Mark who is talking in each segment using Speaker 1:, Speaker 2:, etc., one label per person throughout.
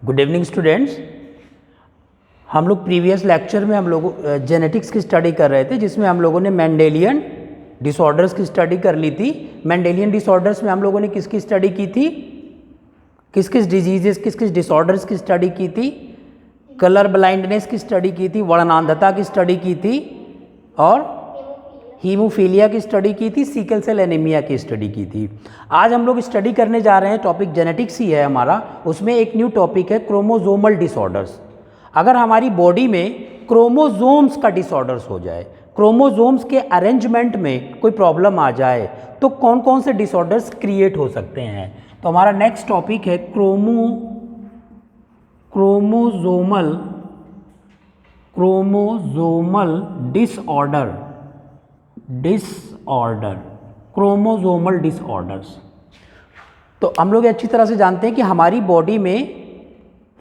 Speaker 1: Good evening students. हम लोग previous lecture में हम लोग जेनेटिक्स की स्टडी कर रहे थे, जिसमें हम लोगों ने मेंडेलियन डिसऑर्डर्स की स्टडी कर ली थी। मेंडेलियन डिसऑर्डर्स में हम लोगों ने किसकी स्टडी की थी, किस किस डिजीजेस किस किस डिसऑर्डर्स की स्टडी की थी, कलर ब्लाइंडनेस की स्टडी की थी, वर्णांधता की स्टडी की थी और हीमोफीलिया की स्टडी की थी, सिकल सेल एनीमिया की स्टडी की थी। आज हम लोग स्टडी करने जा रहे हैं, टॉपिक जेनेटिक्स ही है हमारा। उसमें एक न्यू टॉपिक है क्रोमोजोमल डिसऑर्डर्स। अगर हमारी बॉडी में क्रोमोजोम्स का डिसऑर्डर्स हो जाए, क्रोमोजोम्स के अरेंजमेंट में कोई प्रॉब्लम आ जाए, तो कौन कौन से डिसऑर्डर्स क्रिएट हो सकते हैं। तो हमारा नेक्स्ट टॉपिक है क्रोमोजोमल क्रोमोजोमल डिसऑर्डर्स। तो हम लोग अच्छी तरह से जानते हैं कि हमारी बॉडी में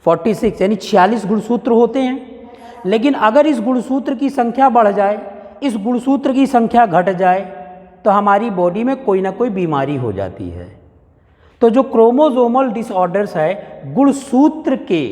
Speaker 1: 46 यानी 46 गुणसूत्र होते हैं, लेकिन अगर इस गुणसूत्र की संख्या बढ़ जाए, इस गुणसूत्र की संख्या घट जाए, तो हमारी बॉडी में कोई ना कोई बीमारी हो जाती है। तो जो क्रोमोजोमल डिसऑर्डर्स है, गुणसूत्र के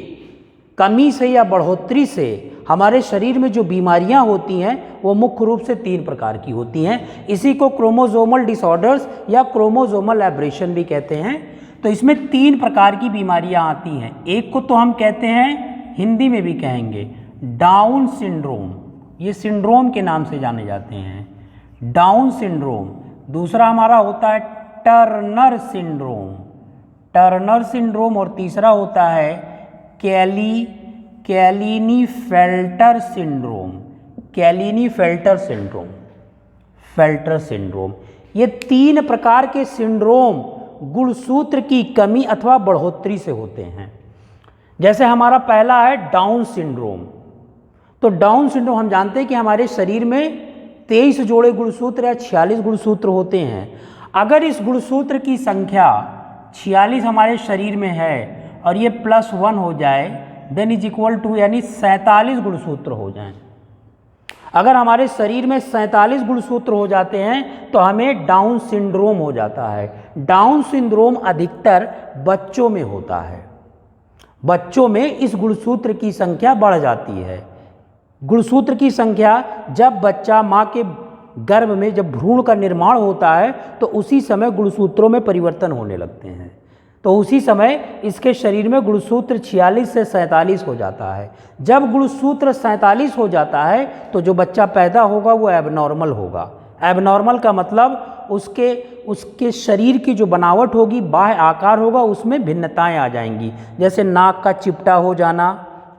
Speaker 1: कमी से या बढ़ोतरी से हमारे शरीर में जो बीमारियां होती हैं वो मुख्य रूप से 3 प्रकार की होती हैं। इसी को क्रोमोजोमल डिसऑर्डर्स या क्रोमोजोमल एब्रेशन भी कहते हैं। तो इसमें 3 प्रकार की बीमारियां आती हैं। एक को तो हम कहते हैं, हिंदी में भी कहेंगे, डाउन सिंड्रोम। ये सिंड्रोम के नाम से जाने जाते हैं, डाउन सिंड्रोम। दूसरा हमारा होता है टर्नर सिंड्रोम और तीसरा होता है कैलिनीफेल्टर सिंड्रोम। ये 3 प्रकार के सिंड्रोम गुणसूत्र की कमी अथवा बढ़ोतरी से होते हैं। जैसे हमारा पहला है डाउन सिंड्रोम। तो डाउन सिंड्रोम हम जानते हैं कि हमारे शरीर में 23 जोड़े गुणसूत्र या 46 गुणसूत्र होते हैं। अगर इस गुणसूत्र की संख्या 46 हमारे शरीर में है और ये +1 हो जाए, देन इज इक्वल टू यानी 47 गुणसूत्र हो जाएं। अगर हमारे शरीर में 47 गुणसूत्र हो जाते हैं तो हमें डाउन सिंड्रोम हो जाता है। डाउन सिंड्रोम अधिकतर बच्चों में होता है। बच्चों में इस गुणसूत्र की संख्या बढ़ जाती है। गुणसूत्र की संख्या, जब बच्चा माँ के गर्भ में जब भ्रूण का निर्माण होता है तो उसी समय गुणसूत्रों में परिवर्तन होने लगते हैं। तो उसी समय इसके शरीर में गुणसूत्र 46 से 47 हो जाता है। जब गुणसूत्र 47 हो जाता है तो जो बच्चा पैदा होगा वो एबनॉर्मल होगा। एबनॉर्मल का मतलब उसके शरीर की जो बनावट होगी, बाह्य आकार होगा, उसमें भिन्नताएं आ जाएंगी। जैसे नाक का चिपटा हो जाना,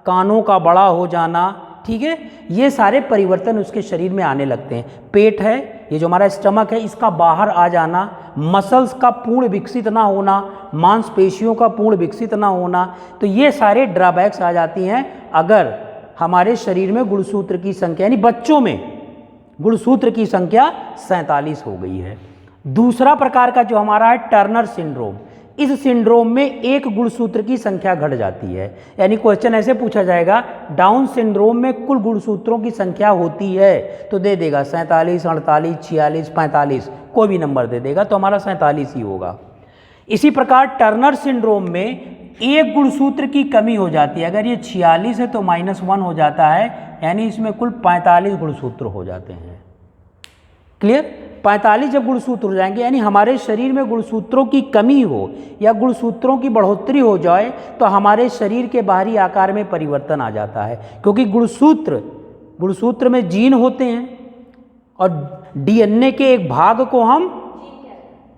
Speaker 1: कानों का बड़ा हो जाना, ठीक है, ये सारे परिवर्तन उसके शरीर में आने लगते हैं। पेट है, ये जो हमारा स्टमक है, इसका बाहर आ जाना, मसल्स का पूर्ण विकसित ना होना, मांसपेशियों का पूर्ण विकसित ना होना, तो ये सारे ड्रॉबैक्स आ जाती हैं अगर हमारे शरीर में गुणसूत्र की संख्या, यानी बच्चों में गुणसूत्र की संख्या 47 हो गई है। दूसरा प्रकार का जो हमारा है टर्नर सिंड्रोम। इस सिंड्रोम में एक गुणसूत्र की संख्या घट जाती है। यानी क्वेश्चन ऐसे पूछा जाएगा, डाउन सिंड्रोम में कुल गुणसूत्रों की संख्या होती है, तो दे देगा 47, 48, 46, 45, कोई भी नंबर दे देगा, तो हमारा 47 ही होगा। इसी प्रकार टर्नर सिंड्रोम में एक गुणसूत्र की कमी हो जाती है। अगर ये 46 है तो -1 हो जाता है, यानी इसमें कुल 45 गुणसूत्र हो जाते हैं। क्लियर? 45 जब गुणसूत्र हो जाएंगे, यानी हमारे शरीर में गुणसूत्रों की कमी हो या गुणसूत्रों की बढ़ोतरी हो जाए, तो हमारे शरीर के बाहरी आकार में परिवर्तन आ जाता है। क्योंकि गुणसूत्र में जीन होते हैं और डीएनए के एक भाग को हम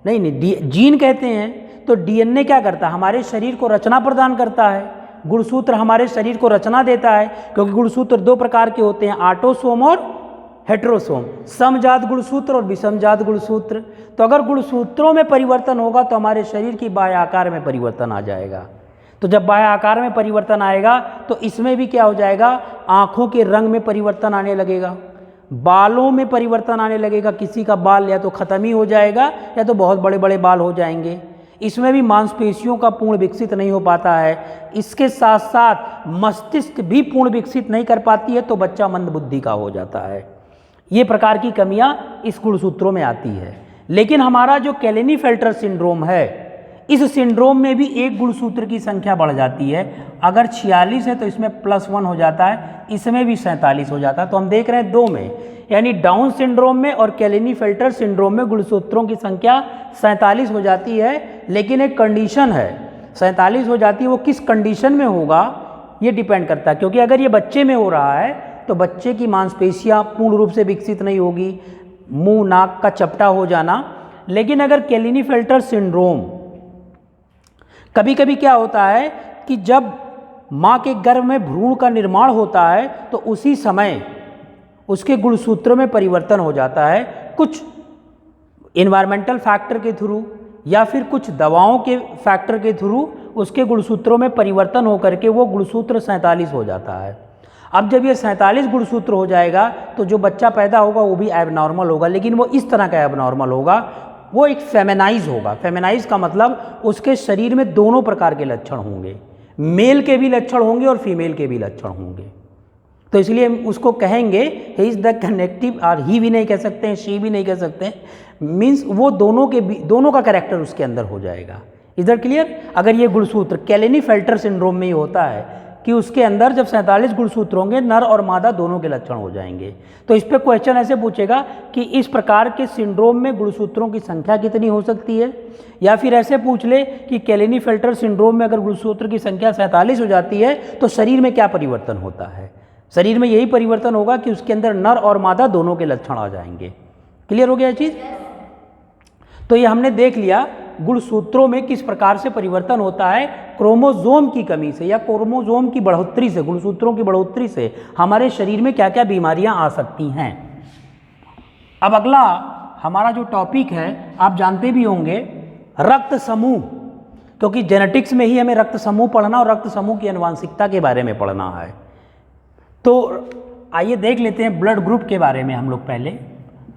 Speaker 1: जीन कहते हैं। तो डीएनए क्या करता है, हमारे शरीर को रचना प्रदान करता है। गुणसूत्र हमारे शरीर को रचना देता है, क्योंकि गुणसूत्र 2 प्रकार के होते हैं, ऑटोसोम और हेट्रोसोम, समजात गुणसूत्र और विषमजात गुणसूत्र। तो अगर गुणसूत्रों में परिवर्तन होगा तो हमारे शरीर की बाह्य आकार में परिवर्तन आ जाएगा। तो जब बाह्य आकार में परिवर्तन आएगा तो इसमें भी क्या हो जाएगा, आँखों के रंग में परिवर्तन आने लगेगा, बालों में परिवर्तन आने लगेगा। किसी का बाल या तो खत्म ही हो जाएगा या तो बहुत बड़े बड़े बाल हो जाएंगे। इसमें भी मांसपेशियों का पूर्ण विकसित नहीं हो पाता है। इसके साथ साथ मस्तिष्क भी पूर्ण विकसित नहीं कर पाती है, तो बच्चा मंदबुद्धि का हो जाता है। ये प्रकार की कमियां इस गुणसूत्रों में आती है। लेकिन हमारा जो कैलिनीफेल्टर सिंड्रोम है, इस सिंड्रोम में भी एक गुणसूत्र की संख्या बढ़ जाती है। अगर 46 है तो इसमें +1 हो जाता है, इसमें भी 47 हो जाता है। तो हम देख रहे हैं दो में, यानी डाउन सिंड्रोम में और क्लेनिफेल्टर सिंड्रोम में गुणसूत्रों की संख्या 47 हो जाती है। लेकिन एक कंडीशन है, 47 हो जाती है, वो किस कंडीशन में होगा ये डिपेंड करता है। क्योंकि अगर ये बच्चे में हो रहा है तो बच्चे की मांसपेशियां पूर्ण रूप से विकसित नहीं होगी, मुंह नाक का चपटा हो जाना। लेकिन अगर क्लेनिफेल्टर सिंड्रोम, कभी कभी क्या होता है कि जब माँ के गर्भ में भ्रूण का निर्माण होता है तो उसी समय उसके गुणसूत्रों में परिवर्तन हो जाता है, कुछ इन्वायरमेंटल फैक्टर के थ्रू या फिर कुछ दवाओं के फैक्टर के थ्रू उसके गुणसूत्रों में परिवर्तन होकर के वो गुणसूत्र 47 हो जाता है। अब जब ये 47 गुणसूत्र हो जाएगा तो जो बच्चा पैदा होगा वो भी एबनॉर्मल होगा, लेकिन वो इस तरह का एबनॉर्मल होगा, वो एक फेमिनाइज होगा। फेमिनाइज का मतलब उसके शरीर में दोनों प्रकार के लक्षण होंगे, मेल के भी लक्षण होंगे और फीमेल के भी लक्षण होंगे। तो इसलिए उसको कहेंगे ही इज़ द कनेक्टिव, और ही भी नहीं कह सकते हैं, शी भी नहीं कह सकते हैं, मीन्स वो दोनों का कैरेक्टर उसके अंदर हो जाएगा। Is that clear? अगर ये गुणसूत्र क्लेनिफेल्टर सिंड्रोम में ही होता है कि उसके अंदर जब 47 गुणसूत्र होंगे, नर और मादा दोनों के लक्षण हो जाएंगे। तो इस पर क्वेश्चन ऐसे पूछेगा कि इस प्रकार के सिंड्रोम में गुणसूत्रों की संख्या कितनी हो सकती है, या फिर ऐसे पूछ ले कि क्लेनिफेल्टर सिंड्रोम में अगर गुणसूत्र की संख्या 47 हो जाती है तो शरीर में क्या परिवर्तन होता है। शरीर में यही परिवर्तन होगा कि उसके अंदर नर और मादा दोनों के लक्षण आ जाएंगे। क्लियर हो गया चीज़? तो ये हमने देख लिया गुणसूत्रों में किस प्रकार से परिवर्तन होता है। क्रोमोसोम की कमी से या क्रोमोसोम की बढ़ोतरी से, गुणसूत्रों की बढ़ोतरी से हमारे शरीर में क्या क्या बीमारियां आ सकती हैं। अब अगला हमारा जो टॉपिक है आप जानते भी होंगे, रक्त समूह, क्योंकि जेनेटिक्स में ही हमें रक्त समूह पढ़ना और रक्त समूह की आनुवंशिकता के बारे में पढ़ना है। तो आइए देख लेते हैं ब्लड ग्रुप के बारे में हम लोग पहले।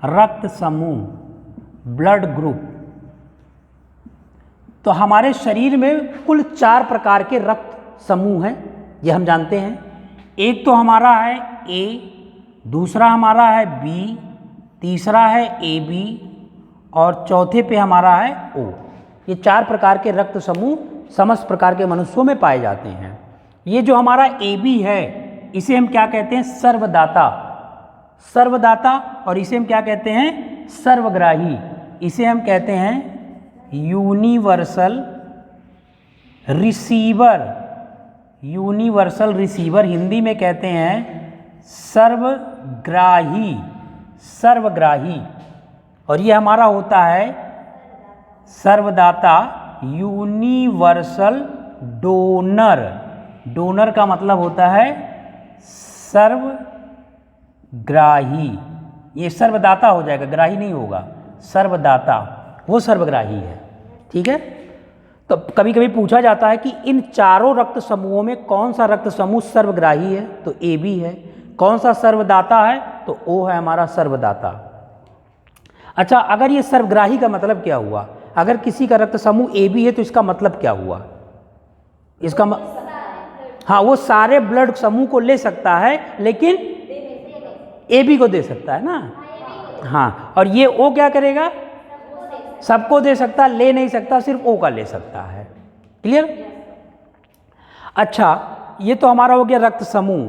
Speaker 1: रक्त समूह, ब्लड ग्रुप। तो हमारे शरीर में कुल 4 प्रकार के रक्त समूह हैं, ये हम जानते हैं। एक तो हमारा है ए, दूसरा हमारा है बी, तीसरा है ए बी और चौथे पे हमारा है ओ। ये 4 प्रकार के रक्त समूह समस्त प्रकार के मनुष्यों में पाए जाते हैं। ये जो हमारा ए बी है इसे हम क्या कहते हैं? सर्वदाता। सर्वदाता। और इसे हम क्या कहते हैं? सर्वग्राही। इसे हम कहते हैं universal receiver. Universal receiver, Hindi में कहते हैं सर्वग्राही। सर्वग्राही। और ये हमारा होता है सर्वदाता, यूनिवर्सल डोनर। डोनर का मतलब होता है सर्वग्राही। ये सर्वदाता हो जाएगा, ग्राही नहीं होगा, सर्वदाता, वो सर्वग्राही है। ठीक है? तो कभी कभी पूछा जाता है कि इन चारों रक्त समूहों में कौन सा रक्त समूह सर्वग्राही है, तो ए बी है। कौन सा सर्वदाता है, तो ओ है हमारा सर्वदाता। अच्छा, अगर ये सर्वग्राही का मतलब क्या हुआ? अगर किसी का रक्त समूह ए बी है तो इसका मतलब क्या हुआ? इसका हाँ, वो सारे ब्लड समूह को ले सकता है लेकिन ए बी को दे सकता है ना। हाँ, और ये ओ क्या करेगा? सबको दे सकता, ले नहीं सकता, सिर्फ ओ का ले सकता है। क्लियर? अच्छा, ये तो हमारा हो गया रक्त समूह।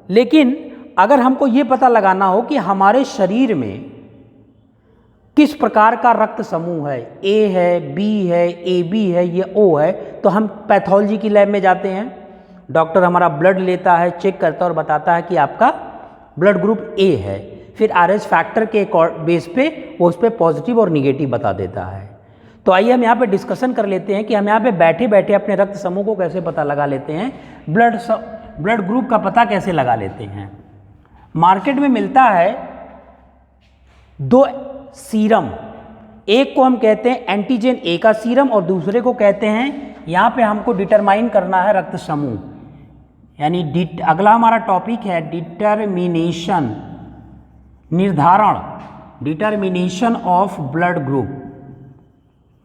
Speaker 1: लेकिन अगर हमको ये पता लगाना हो कि हमारे शरीर में किस प्रकार का रक्त समूह है, ए है, बी है, ए बी है, ये ओ है, तो हम पैथोलॉजी की लैब में जाते हैं। डॉक्टर हमारा ब्लड लेता है, चेक करता है और बताता है कि आपका ब्लड ग्रुप ए है। फिर RH फैक्टर के बेस पे वो उस पर पॉजिटिव और निगेटिव बता देता है। तो आइए हम यहाँ पे डिस्कशन कर लेते हैं कि हम यहाँ पे बैठे बैठे अपने रक्त समूह को कैसे पता लगा लेते हैं, ब्लड ग्रुप का पता कैसे लगा लेते हैं। मार्केट में मिलता है 2 सीरम, एक को हम कहते हैं एंटीजन ए का सीरम और दूसरे को कहते हैं, यहाँ पे हमको डिटरमाइन करना है रक्त समूह, यानी अगला हमारा टॉपिक है डिटर्मिनेशन, निर्धारण, determination of blood group.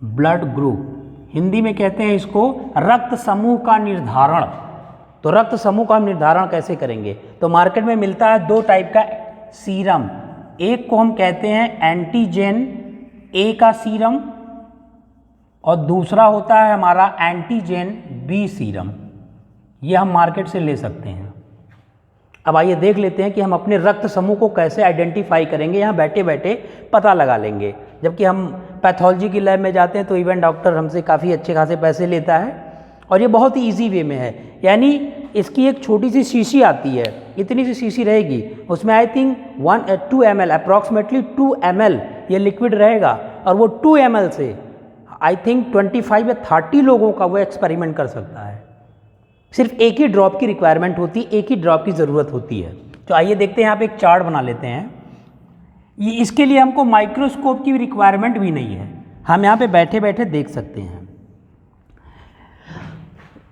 Speaker 1: Blood group Hindi में कहते हैं इसको रक्त समूह का निर्धारण। तो रक्त समूह का हम निर्धारण कैसे करेंगे? तो मार्केट में मिलता है 2 टाइप का सीरम, एक को हम कहते हैं एंटीजन ए का सीरम और दूसरा होता है हमारा एंटीजन बी सीरम। ये हम मार्केट से ले सकते हैं। अब आइए देख लेते हैं कि हम अपने रक्त समूह को कैसे आइडेंटिफाई करेंगे। यहाँ बैठे बैठे पता लगा लेंगे। जबकि हम पैथोलॉजी की लैब में जाते हैं तो इवन डॉक्टर हमसे काफ़ी अच्छे खासे पैसे लेता है, और ये बहुत ही ईजी वे में है। यानी इसकी एक छोटी सी शीशी आती है, इतनी सी शीशी रहेगी, उसमें I think 2 ml approximately 2 ml ये लिक्विड रहेगा, और वो 2 ml से आई थिंक 25 या 30 लोगों का वो एक्सपेरिमेंट कर सकता है। सिर्फ एक ही ड्रॉप की रिक्वायरमेंट होती है, एक ही ड्रॉप की ज़रूरत होती है। तो आइए देखते हैं, यहाँ पे एक चार्ट बना लेते हैं। ये इसके लिए हमको माइक्रोस्कोप की रिक्वायरमेंट भी नहीं है, हम यहाँ पे बैठे बैठे देख सकते हैं।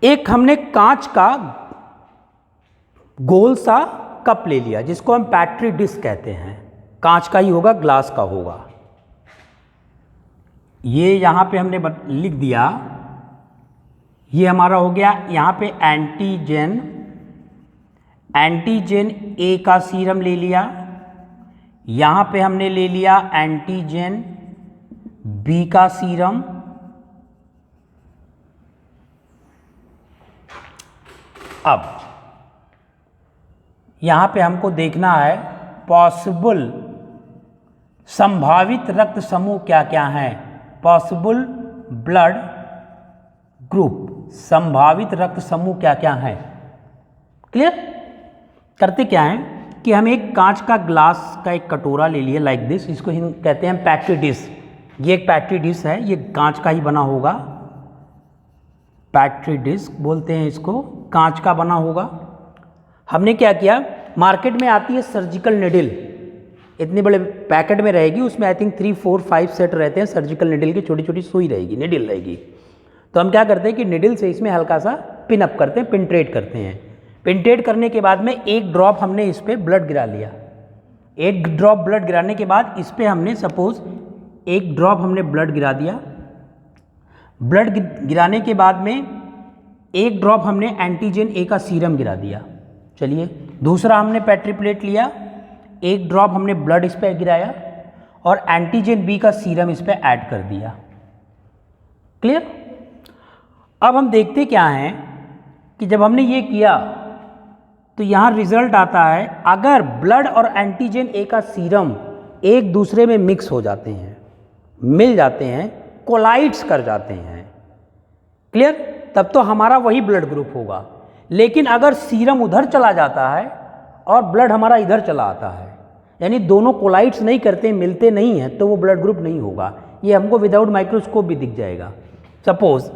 Speaker 1: एक हमने कांच का गोल सा कप ले लिया जिसको हम पैट्री डिश कहते हैं, कांच का ही होगा, ग्लास का होगा। ये यहाँ पे हमने लिख दिया, ये हमारा हो गया यहाँ पे एंटीजन ए का सीरम ले लिया, यहाँ पे हमने ले लिया एंटीजन बी का सीरम, अब यहाँ पे हमको देखना है पॉसिबल संभावित रक्त समूह क्या क्या हैं, पॉसिबल ब्लड ग्रुप, संभावित रक्त समूह क्या क्या हैं। क्लियर? करते क्या हैं कि हम एक कांच का ग्लास का एक कटोरा ले लिए लाइक दिस, इसको हम कहते हैं पैट्री डिश। ये एक पैट्री डिश है, ये कांच का ही बना होगा, पैट्री डिश बोलते हैं इसको, कांच का बना होगा। हमने क्या किया, मार्केट में आती है सर्जिकल निडल, इतने बड़े पैकेट में रहेगी, उसमें आई थिंक 3, 4, 5 सेट रहते हैं सर्जिकल निडल की, छोटी छोटी सुई रहेगी, निडल रहेगी। तो हम क्या करते हैं कि निडल से इसमें हल्का सा पिन अप करते हैं, पिनट्रेट करते हैं। पिनट्रेट करने के बाद में एक ड्रॉप हमने इस पर ब्लड गिरा लिया। एक ड्रॉप ब्लड गिराने के बाद इस पर हमने सपोज एक ड्रॉप हमने ब्लड गिरा दिया। ब्लड गिराने के बाद में एक ड्रॉप हमने एंटीजन ए का सीरम गिरा दिया। चलिए, दूसरा हमने पैट्री प्लेट लिया, एक ड्रॉप हमने ब्लड इस पर गिराया और एंटीजन बी का सीरम इस पर ऐड कर दिया। क्लियर? अब हम देखते क्या हैं कि जब हमने ये किया तो यहाँ रिजल्ट आता है, अगर ब्लड और एंटीजन ए का सीरम एक दूसरे में मिक्स हो जाते हैं, मिल जाते हैं, कोलाइड्स कर जाते हैं, क्लियर, तब तो हमारा वही ब्लड ग्रुप होगा। लेकिन अगर सीरम उधर चला जाता है और ब्लड हमारा इधर चला आता है, यानी दोनों कोलाइड्स नहीं करते, मिलते नहीं हैं, तो वो ब्लड ग्रुप नहीं होगा। ये हमको विदाउट माइक्रोस्कोप भी दिख जाएगा। सपोज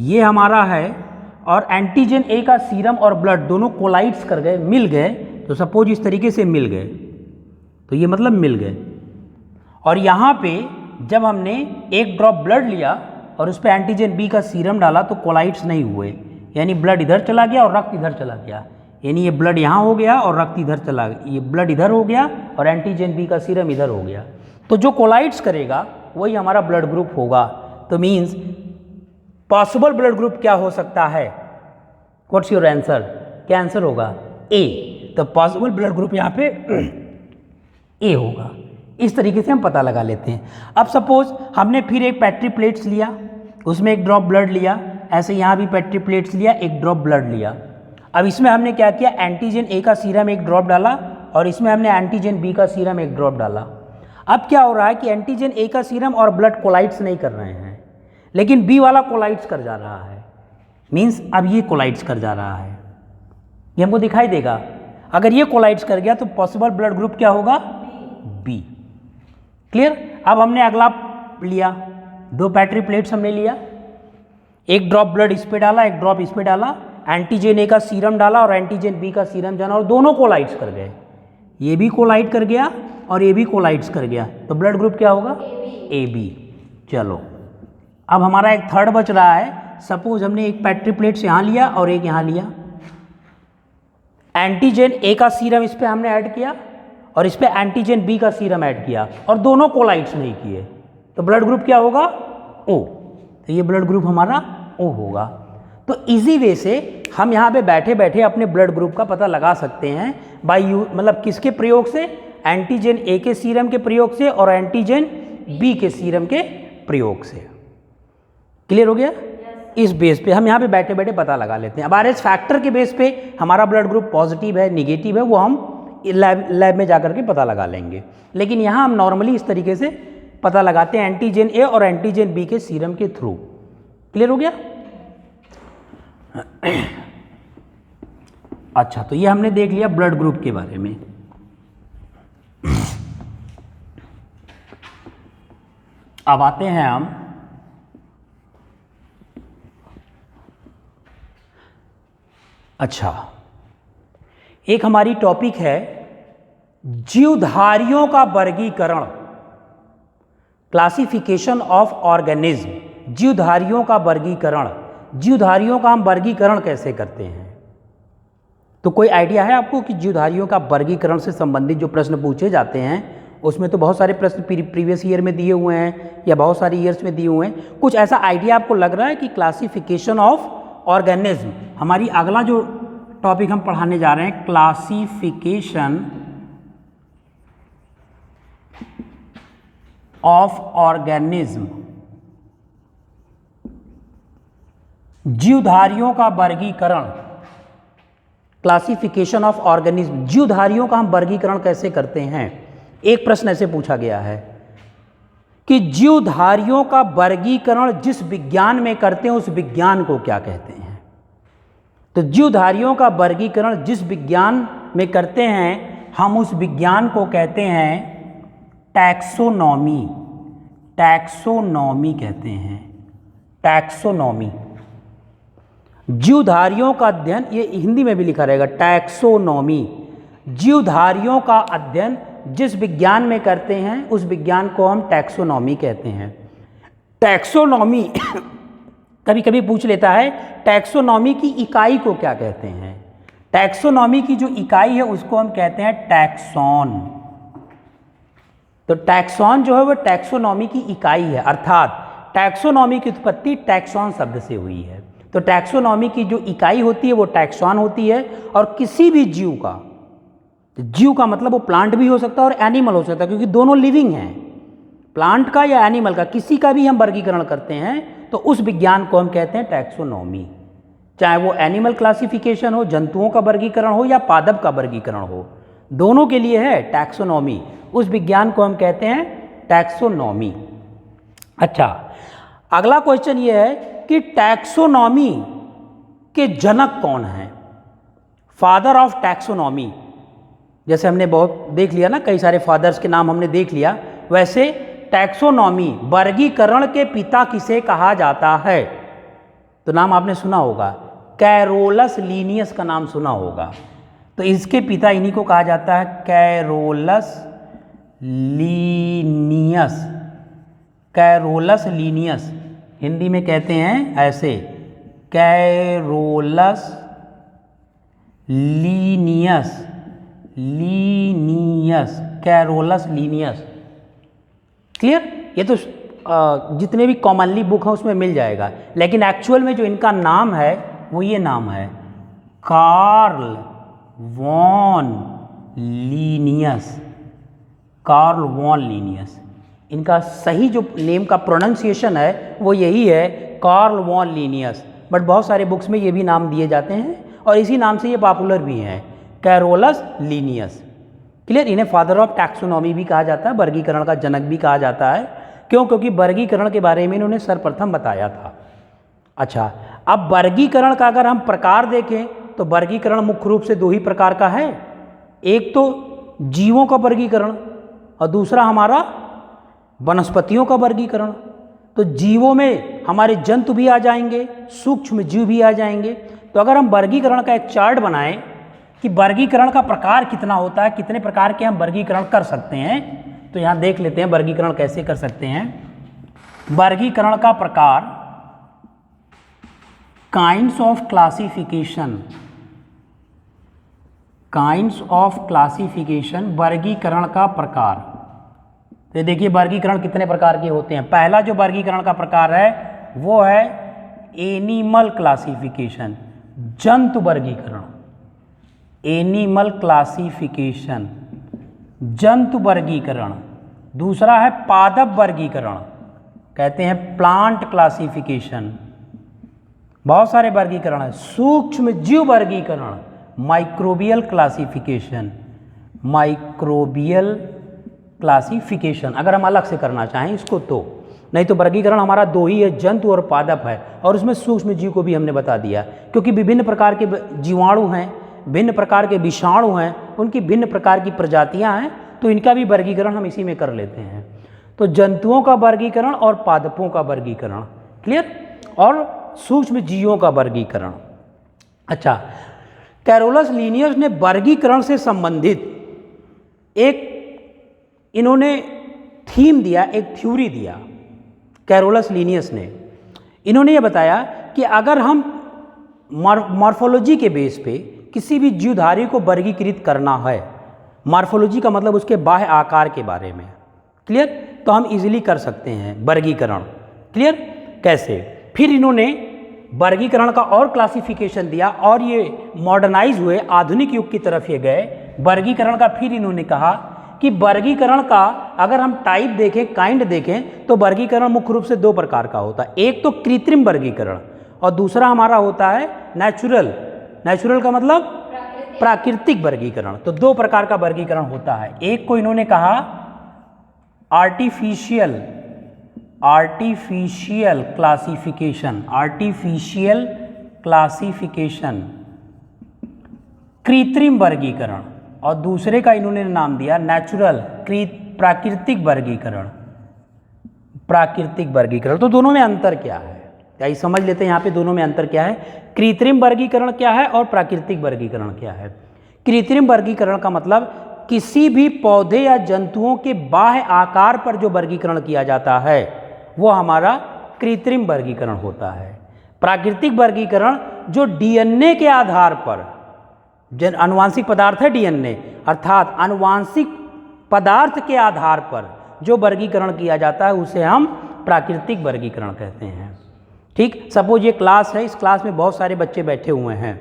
Speaker 1: ये हमारा है और एंटीजन ए का सीरम और ब्लड दोनों कोलाइड्स कर गए, मिल गए, तो सपोज इस तरीके से मिल गए, तो ये मतलब मिल गए। और यहाँ पे जब हमने एक ड्रॉप ब्लड लिया और उस पर एंटीजन बी का सीरम डाला तो कोलाइड्स नहीं हुए, यानी ब्लड इधर चला गया और रक्त इधर चला गया, यानी ये ब्लड यहाँ हो गया और रक्त इधर चला गया, ये ब्लड इधर हो गया और एंटीजन बी का सीरम इधर हो गया। तो जो कोलाइड्स करेगा वही हमारा ब्लड ग्रुप होगा। तो मीन्स पॉसिबल ब्लड ग्रुप क्या हो सकता है? What's your answer? क्या आंसर होगा? ए। तो पॉसिबल ब्लड ग्रुप यहाँ पे ए होगा। इस तरीके से हम पता लगा लेते हैं। अब सपोज हमने फिर एक पैट्री प्लेट्स लिया, उसमें एक ड्रॉप ब्लड लिया, ऐसे यहाँ भी पैट्री प्लेट्स लिया, एक ड्रॉप ब्लड लिया। अब इसमें हमने क्या किया, एंटीजन ए का सीरम एक ड्रॉप डाला और इसमें हमने एंटीजन बी का सीरम एक ड्रॉप डाला। अब क्या हो रहा है कि एंटीजन ए का सीरम और ब्लड कोलाइड्स नहीं कर रहे हैं, लेकिन बी वाला कोलाइड्स कर जा रहा है। मीन्स अब ये कोलाइड्स कर जा रहा है, ये हमको दिखाई देगा। अगर ये कोलाइड्स कर गया तो पॉसिबल ब्लड ग्रुप क्या होगा? बी। क्लियर? अब हमने अगला लिया, दो पैट्री प्लेट्स हमने लिया, एक ड्रॉप ब्लड इस पे डाला, एक ड्रॉप इस पे डाला, एंटीजन ए का सीरम डाला और एंटीजन बी का सीरम डाला और दोनों कोलाइड्स कर गए। ये भी कोलाइड कर गया और ये भी कोलाइड्स कर गया, तो ब्लड ग्रुप क्या होगा? A B. चलो, अब हमारा एक थर्ड बच रहा है। सपोज हमने एक पैट्री प्लेट्स यहाँ लिया और एक यहाँ लिया, एंटीजन ए का सीरम इस पे हमने ऐड किया और इस पे एंटीजन बी का सीरम ऐड किया और दोनों कोलाइड्स नहीं किए, तो ब्लड ग्रुप क्या होगा? ओ। तो ये ब्लड ग्रुप हमारा ओ होगा। तो इजी वे से हम यहाँ पे बैठे बैठे अपने ब्लड ग्रुप का पता लगा सकते हैं बाय मतलब किसके प्रयोग से? एंटीजन ए के सीरम के प्रयोग से और एंटीजन बी के सीरम के प्रयोग से। क्लियर हो गया? इस बेस पे हम यहाँ पे बैठे बैठे पता लगा लेते हैं। अब आरएच फैक्टर के बेस पे हमारा ब्लड ग्रुप पॉजिटिव है निगेटिव है वो हम लैब में जाकर के पता लगा लेंगे, लेकिन यहाँ हम नॉर्मली इस तरीके से पता लगाते हैं एंटीजन ए और एंटीजन बी के सीरम के थ्रू। क्लियर हो गया? अच्छा, तो ये हमने देख लिया ब्लड ग्रुप के बारे में। अब आते हैं हम अच्छा, एक हमारी टॉपिक है जीवधारियों का वर्गीकरण, क्लासिफिकेशन ऑफ ऑर्गेनिज्म। जीवधारियों का वर्गीकरण, जीवधारियों का हम वर्गीकरण कैसे करते हैं? तो कोई आइडिया है आपको कि जीवधारियों का वर्गीकरण से संबंधित जो प्रश्न पूछे जाते हैं उसमें तो बहुत सारे प्रश्न प्रीवियस ईयर में दिए हुए हैं या बहुत सारे ईयर्स में दिए हुए हैं। कुछ ऐसा आइडिया आपको लग रहा है कि क्लासिफिकेशन ऑफ ऑर्गेनिज्म, हमारी अगला जो टॉपिक हम पढ़ाने जा रहे हैं क्लासिफिकेशन ऑफ ऑर्गेनिज्म, जीवधारियों का वर्गीकरण, क्लासिफिकेशन ऑफ ऑर्गेनिज्म, जीवधारियों का हम वर्गीकरण कैसे करते हैं। एक प्रश्न ऐसे पूछा गया है कि जीवधारियों का वर्गीकरण जिस विज्ञान में करते हैं उस विज्ञान को क्या कहते हैं। तो जीवधारियों का वर्गीकरण जिस विज्ञान में करते हैं हम उस विज्ञान को कहते हैं टैक्सोनॉमी। टैक्सोनॉमी कहते हैं, टैक्सोनॉमी। जीवधारियों का अध्ययन, ये हिंदी में भी लिखा रहेगा टैक्सोनॉमी। जीवधारियों का अध्ययन जिस विज्ञान में करते हैं उस विज्ञान को हम टैक्सोनॉमी कहते हैं। टैक्सोनॉमी कभी कभी पूछ लेता है टैक्सोनॉमी की इकाई को क्या कहते हैं। टैक्सोनॉमी की जो इकाई है उसको हम कहते हैं टैक्सॉन। तो टैक्सॉन जो है वो टैक्सोनॉमी की इकाई है, अर्थात टैक्सोनॉमी की उत्पत्ति टैक्सॉन शब्द से हुई है। तो टैक्सोनॉमी की जो इकाई होती है वो टैक्सॉन होती है। और किसी भी जीव का, जीव का मतलब वो प्लांट भी हो सकता है और एनिमल हो सकता है, क्योंकि दोनों लिविंग हैं। प्लांट का या एनिमल का किसी का भी हम वर्गीकरण करते हैं तो उस विज्ञान को हम कहते हैं टैक्सोनॉमी। चाहे वो एनिमल क्लासिफिकेशन हो, जंतुओं का वर्गीकरण हो या पादप का वर्गीकरण हो, दोनों के लिए है टैक्सोनॉमी। उस विज्ञान को हम कहते हैं टैक्सोनॉमी। अच्छा, अगला क्वेश्चन ये है कि टैक्सोनॉमी के जनक कौन हैं, फादर ऑफ टैक्सोनॉमी। जैसे हमने बहुत देख लिया ना, कई सारे फादर्स के नाम हमने देख लिया, वैसे टैक्सोनॉमी वर्गीकरण के पिता किसे कहा जाता है। तो नाम आपने सुना होगा, कैरोलस लीनियस का नाम सुना होगा। तो इसके पिता इन्हीं को कहा जाता है Carolus Linnaeus. Carolus Linnaeus Hindi में कहते हैं ऐसे, Carolus Linnaeus, Linnaeus, Carolus Linnaeus. Clear? ये तो जितने भी कॉमनली बुक हैं उसमें मिल जाएगा, लेकिन एक्चुअल में जो इनका नाम है वो ये नाम है, Carl von Linnaeus. Carl von Linnaeus, इनका सही जो नेम का प्रोनाउंसिएशन है वो यही है, कार्ल वॉन लीनियस। बट बहुत सारे बुक्स में ये भी नाम दिए जाते हैं और इसी नाम से ये पॉपुलर भी हैं, कैरोलस लीनियस। क्लियर? इन्हें फादर ऑफ टैक्सोनॉमी भी कहा जाता है, वर्गीकरण का जनक भी कहा जाता है। क्यों? क्योंकि वर्गीकरण के बारे में इन्होंने सर्वप्रथम बताया था। अच्छा, अब वर्गीकरण का अगर हम प्रकार देखें तो वर्गीकरण मुख्य रूप से दो ही प्रकार का है। एक तो जीवों का वर्गीकरण और दूसरा हमारा वनस्पतियों का वर्गीकरण। तो जीवों में हमारे जंतु भी आ जाएंगे, सूक्ष्म जीव भी आ जाएंगे। तो अगर हम वर्गीकरण का एक चार्ट बनाएं कि वर्गीकरण का प्रकार कितना होता है, कितने प्रकार के हम वर्गीकरण कर सकते हैं, तो यहाँ देख लेते हैं वर्गीकरण कैसे कर सकते हैं। वर्गीकरण का प्रकार, kinds of classification, kinds of classification, वर्गीकरण का प्रकार। तो देखिए वर्गीकरण कितने प्रकार के होते हैं। पहला जो वर्गीकरण का प्रकार है वो है एनिमल क्लासिफिकेशन, जंतु वर्गीकरण। एनिमल क्लासिफिकेशन, जंतु वर्गीकरण। दूसरा है पादप वर्गीकरण, कहते हैं प्लांट क्लासिफिकेशन, बहुत सारे वर्गीकरण है। सूक्ष्म जीव वर्गीकरण, माइक्रोबियल क्लासिफिकेशन, माइक्रोबियल क्लासिफिकेशन अगर हम अलग से करना चाहें इसको तो, नहीं तो वर्गीकरण हमारा दो ही है, जंतु और पादप है, और उसमें सूक्ष्म जीव को भी हमने बता दिया, क्योंकि विभिन्न प्रकार के जीवाणु हैं, भिन्न प्रकार के विषाणु हैं, उनकी भिन्न प्रकार की प्रजातियां हैं, तो इनका भी वर्गीकरण हम इसी में कर लेते हैं। तो जंतुओं का वर्गीकरण और पादपों का वर्गीकरण, क्लियर, और सूक्ष्म जीवों का वर्गीकरण। अच्छा, कैरोलस लिनियस ने वर्गीकरण से संबंधित एक इन्होंने थीम दिया, एक थ्योरी दिया कैरोलस लिनियस ने। इन्होंने ये बताया कि अगर हम मॉर्फोलॉजी के बेस पे किसी भी जीवधारी को वर्गीकृत करना है, मॉर्फोलॉजी का मतलब उसके बाह्य आकार के बारे में, क्लियर, तो हम इजीली कर सकते हैं वर्गीकरण, क्लियर। कैसे? फिर इन्होंने वर्गीकरण का और क्लासिफिकेशन दिया, और ये मॉडर्नाइज हुए, आधुनिक युग की तरफ ये गए वर्गीकरण का। फिर इन्होंने कहा कि वर्गीकरण का अगर हम टाइप देखें, काइंड देखें, तो वर्गीकरण मुख्य रूप से दो प्रकार का होता है। एक तो कृत्रिम वर्गीकरण और दूसरा हमारा होता है नेचुरल। नेचुरल का मतलब प्राकृतिक वर्गीकरण। तो दो प्रकार का वर्गीकरण होता है। एक को इन्होंने कहा आर्टिफिशियल क्लासिफिकेशन, आर्टिफिशियल क्लासिफिकेशन, कृत्रिम वर्गीकरण, और दूसरे का इन्होंने नाम दिया नेचुरल, प्राकृतिक वर्गीकरण, प्राकृतिक वर्गीकरण। तो दोनों में अंतर क्या है, क्या समझ लेते हैं यहाँ पे दोनों में अंतर क्या है। कृत्रिम वर्गीकरण क्या है और प्राकृतिक वर्गीकरण क्या है। कृत्रिम वर्गीकरण का मतलब किसी भी पौधे या जंतुओं के बाह्य आकार पर जो वर्गीकरण किया जाता है वो हमारा कृत्रिम वर्गीकरण होता है। प्राकृतिक वर्गीकरण जो डीएनए के आधार पर, आनुवांशिक पदार्थ है डीएनए, अर्थात आनुवांशिक पदार्थ के आधार पर जो वर्गीकरण किया जाता है उसे हम प्राकृतिक वर्गीकरण कहते हैं। ठीक, सपोज ये क्लास है, इस क्लास में बहुत सारे बच्चे बैठे हुए हैं।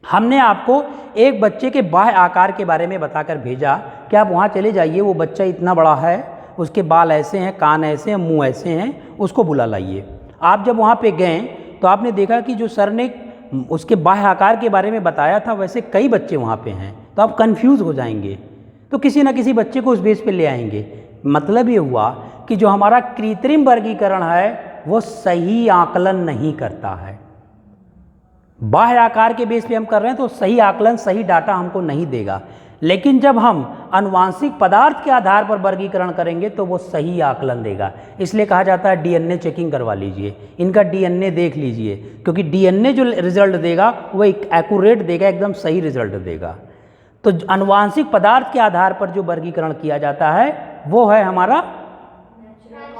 Speaker 1: हमने आपको एक बच्चे के बाह्य आकार के बारे में बताकर भेजा कि आप वहाँ चले जाइए, वो बच्चा इतना बड़ा है, उसके बाल ऐसे हैं, कान ऐसे हैं, मुंह ऐसे हैं, उसको बुला लाइए। आप जब वहाँ पे गए तो आपने देखा कि जो सर ने उसके बाह्य आकार के बारे में बताया था वैसे कई बच्चे वहाँ पे हैं, तो आप कंफ्यूज हो जाएंगे, तो किसी न किसी बच्चे को उस बेस पे ले आएंगे। मतलब ये हुआ कि जो हमारा कृत्रिम वर्गीकरण है वो सही आकलन नहीं करता है। बाह्य आकार के बेस पे हम कर रहे हैं तो सही आकलन, सही डाटा हमको नहीं देगा, लेकिन जब हम आनुवांशिक पदार्थ के आधार पर वर्गीकरण करेंगे तो वो सही आकलन देगा। इसलिए कहा जाता है डीएनए चेकिंग करवा लीजिए, इनका डीएनए देख लीजिए, क्योंकि डीएनए जो रिजल्ट देगा वो एक एक्यूरेट देगा, एकदम सही रिजल्ट देगा। तो आनुवांशिक पदार्थ के आधार पर जो वर्गीकरण किया जाता है वो है हमारा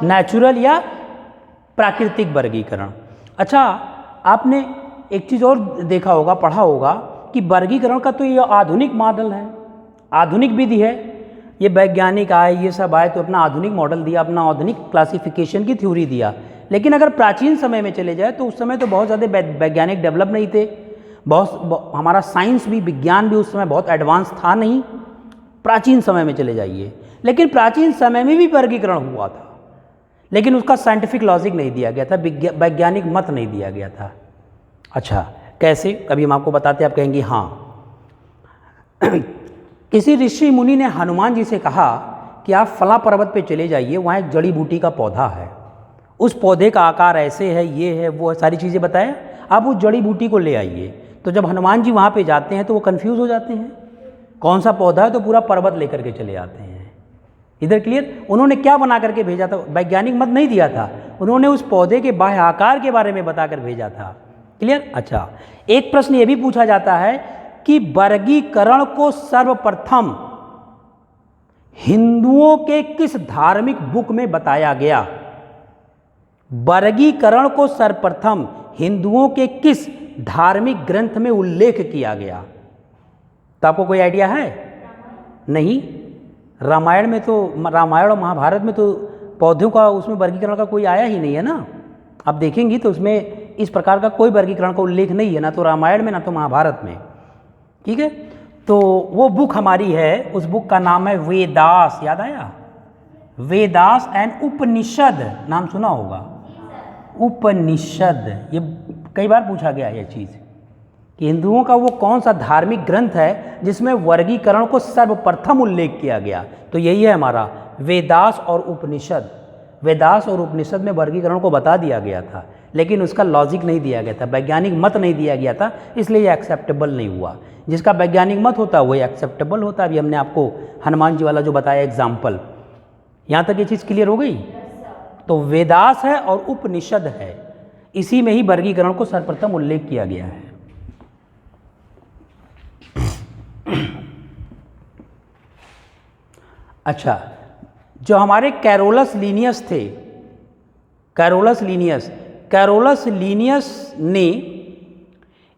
Speaker 1: नेचुरल या प्राकृतिक वर्गीकरण। अच्छा, आपने एक चीज़ और देखा होगा, पढ़ा होगा कि वर्गीकरण का तो ये आधुनिक मॉडल है, आधुनिक विधि है, ये वैज्ञानिक आए, ये सब आए तो अपना आधुनिक मॉडल दिया, अपना आधुनिक क्लासिफिकेशन की थ्योरी दिया। लेकिन अगर प्राचीन समय में चले जाए तो उस समय तो बहुत ज़्यादा वैज्ञानिक डेवलप नहीं थे, बहुत हमारा साइंस भी, विज्ञान भी उस समय बहुत एडवांस था नहीं। प्राचीन समय में चले जाइए, लेकिन प्राचीन समय में भी वर्गीकरण हुआ था, लेकिन उसका साइंटिफिक लॉजिक नहीं दिया गया था, वैज्ञानिक मत नहीं दिया गया था। अच्छा, कैसे? कभी हम आपको बताते, आप कहेंगे हाँ। किसी ऋषि मुनि ने हनुमान जी से कहा कि आप फला पर्वत पे चले जाइए, वहाँ एक जड़ी बूटी का पौधा है, उस पौधे का आकार ऐसे है, ये है, वो है, सारी चीज़ें बताएं, आप उस जड़ी बूटी को ले आइए। तो जब हनुमान जी वहाँ पे जाते हैं तो वो कन्फ्यूज़ हो जाते हैं, कौन सा पौधा है, तो पूरा पर्वत लेकर के चले आते हैं। इधर क्लियर? उन्होंने क्या बना करके भेजा था? वैज्ञानिक मत नहीं दिया था, उन्होंने उस पौधे के बाह्य आकार के बारे में बताकर भेजा था। क्लियर? अच्छा, एक प्रश्न ये भी पूछा जाता है कि वर्गीकरण को सर्वप्रथम हिंदुओं के किस धार्मिक बुक में बताया गया? वर्गीकरण को सर्वप्रथम हिंदुओं के किस धार्मिक ग्रंथ में उल्लेख किया गया? तो आपको कोई आइडिया है? नहीं, रामायण में तो, रामायण और महाभारत में तो पौधों का, उसमें वर्गीकरण का कोई आया ही नहीं है ना। आप देखेंगी तो उसमें इस प्रकार का कोई वर्गीकरण का उल्लेख नहीं है, ना तो रामायण में ना तो महाभारत में। ठीक है, तो वो बुक हमारी है, उस बुक का नाम है वेदास। याद आया? वेदास एंड उपनिषद, नाम सुना होगा, उपनिषद, ये कई बार पूछा गया है ये चीज़ कि हिंदुओं का वो कौन सा धार्मिक ग्रंथ है जिसमें वर्गीकरण को सर्वप्रथम उल्लेख किया गया, तो यही है हमारा वेदास और उपनिषद। वेदास और उपनिषद में वर्गीकरण को बता दिया गया था, लेकिन उसका लॉजिक नहीं दिया गया था, वैज्ञानिक मत नहीं दिया गया था, इसलिए ये एक्सेप्टेबल नहीं हुआ। जिसका वैज्ञानिक मत होता है वही एक्सेप्टेबल होता है। अभी हमने आपको हनुमान जी वाला जो बताया एग्जाम्पल, यहाँ तक ये चीज़ क्लियर हो गई। तो वेदास है और उपनिषद है, इसी में ही वर्गीकरण को सर्वप्रथम उल्लेख किया गया है। अच्छा, जो हमारे कैरोलस लीनियस थे, कैरोलस लीनियस ने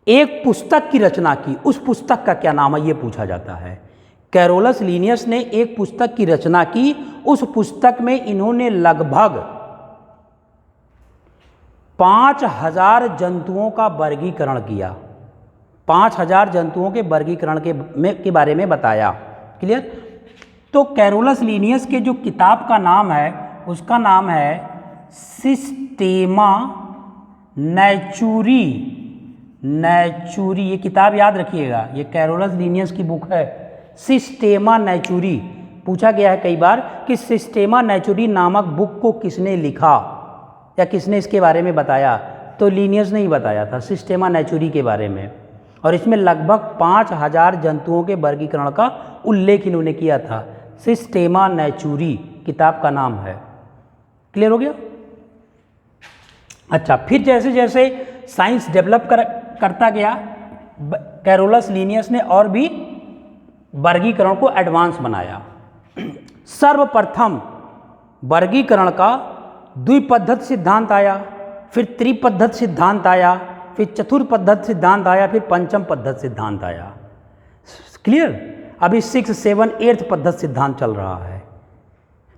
Speaker 1: एक पुस्तक की रचना की, उस पुस्तक का क्या नाम है ये पूछा जाता है। कैरोलस लीनियस ने एक पुस्तक की रचना की, उस पुस्तक में इन्होंने लगभग 5000 जंतुओं का वर्गीकरण किया, 5000 जंतुओं के वर्गीकरण के बारे में बताया। क्लियर। तो कैरोलस लीनियस के जो किताब का नाम है उसका नाम है सिस्टेमा नैचुरी। ये किताब याद रखिएगा, ये कैरोलस लीनियस की बुक है, सिस्टेमा नैचुरी। पूछा गया है कई बार कि सिस्टेमा नैचुरी नामक बुक को किसने लिखा या किसने इसके बारे में बताया, तो लीनियस ने ही बताया था सिस्टेमा नैचुरी के बारे में। और इसमें लगभग 5000 जंतुओं के वर्गीकरण का उल्लेख इन्होंने किया था। सिस्टेमा नैचुरी किताब का नाम है। क्लियर हो गया। अच्छा, फिर जैसे जैसे साइंस डेवलप करता गया, कैरोलस लीनियस ने और भी वर्गीकरण को एडवांस बनाया। सर्वप्रथम वर्गीकरण का द्विपद्धत सिद्धांत आया, फिर त्रिपद्धत सिद्धांत आया, फिर चतुर्पद्धत सिद्धांत आया, फिर पंचम पद्धत सिद्धांत आया। क्लियर। अभी 6, 7, 8 पद्धत सिद्धांत चल रहा है।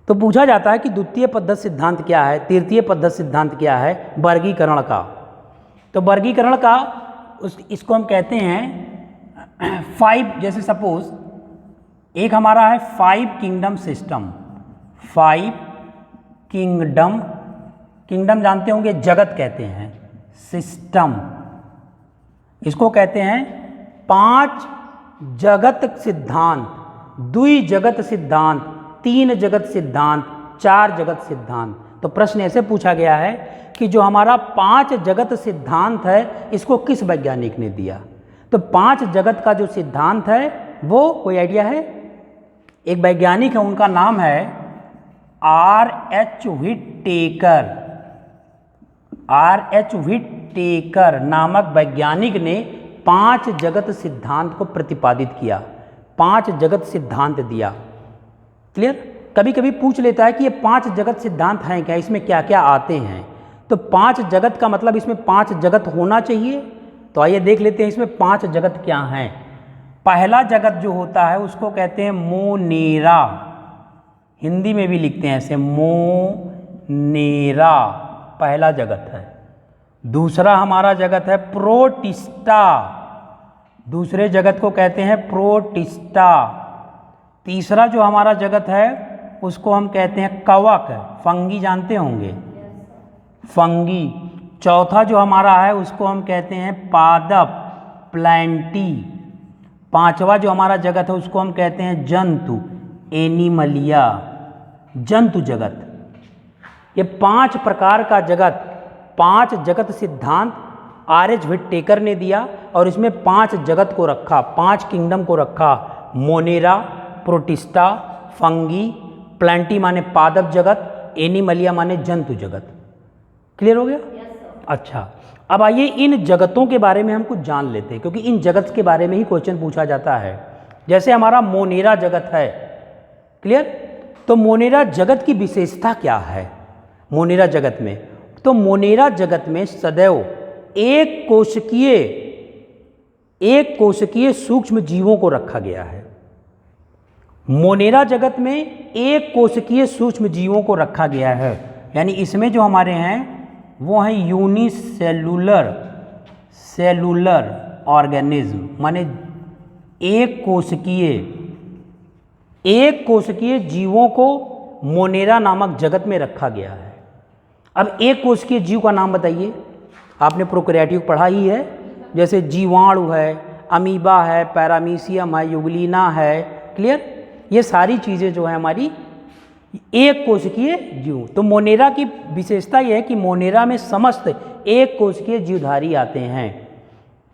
Speaker 1: तो पूछा जाता है कि द्वितीय पद्धत सिद्धांत क्या है, तृतीय पद्धत सिद्धांत क्या है वर्गीकरण का। तो वर्गीकरण का इसको हम कहते हैं 5, जैसे सपोज एक हमारा है 5 किंगडम सिस्टम। 5 किंगडम जानते होंगे, जगत कहते हैं, सिस्टम इसको कहते हैं 5 जगत सिद्धांत, 2 जगत सिद्धांत, 3 जगत सिद्धांत, 4 जगत सिद्धांत। तो प्रश्न ऐसे पूछा गया है कि जो हमारा 5 जगत सिद्धांत है इसको किस वैज्ञानिक ने दिया। तो 5 जगत का जो सिद्धांत है वो कोई आइडिया है? एक वैज्ञानिक है, उनका नाम है R.H. व्हिटेकर। R.H. व्हिटेकर नामक वैज्ञानिक ने 5 जगत सिद्धांत को प्रतिपादित किया, 5 जगत सिद्धांत दिया। क्लियर। कभी कभी पूछ लेता है कि ये 5 जगत सिद्धांत हैं क्या, इसमें क्या क्या आते हैं। तो 5 जगत का मतलब इसमें 5 जगत होना चाहिए। तो आइए देख लेते हैं इसमें 5 जगत क्या हैं। पहला जगत जो होता है उसको कहते हैं मोनेरा, हिंदी में भी लिखते हैं ऐसे, मोनेरा पहला जगत है। दूसरा हमारा जगत है प्रोटिस्टा, दूसरे जगत को कहते हैं प्रोटिस्टा। तीसरा जो हमारा जगत है उसको हम कहते हैं कवक, फंगी जानते होंगे, फंगी। चौथा जो हमारा है उसको हम कहते हैं पादप, प्लांटी। पांचवा जो हमारा जगत है उसको हम कहते हैं जंतु, एनिमलिया, जंतु जगत। ये 5 प्रकार का जगत, 5 जगत सिद्धांत R.H. व्हिटेकर ने दिया और इसमें 5 जगत को रखा, 5 किंगडम को रखा। मोनेरा, प्रोटिस्टा, फंगी, प्लांटी माने पादप जगत, एनिमलिया माने जंतु जगत। क्लियर हो गया? अच्छा, अब आइए इन जगतों के बारे में हम कुछ जान लेते हैं, क्योंकि इन जगत के बारे में ही क्वेश्चन पूछा जाता है। जैसे हमारा मोनेरा जगत है। क्लियर। तो मोनेरा जगत की विशेषता क्या है मोनेरा जगत में? तो मोनेरा जगत में सदैव एक कोशिकीय सूक्ष्म जीवों को रखा गया है। मोनेरा जगत में एक कोशिकीय सूक्ष्म जीवों को रखा गया है, यानी इसमें जो हमारे हैं वो हैं सेलुलर ऑर्गेनिज्म, माने एक कोशिकीय जीवों को मोनेरा नामक जगत में रखा गया है। अब एक कोशिकीय जीव का नाम बताइए। आपने प्रोकैरियोटिक पढ़ा ही है, जैसे जीवाणु है, अमीबा है, पैरामीशियम है, यूग्लिना है। क्लियर? ये सारी चीज़ें जो है हमारी एक कोशिकीय जीव। तो मोनेरा की विशेषता यह है कि मोनेरा में समस्त एक कोशिकीय जीवधारी आते हैं।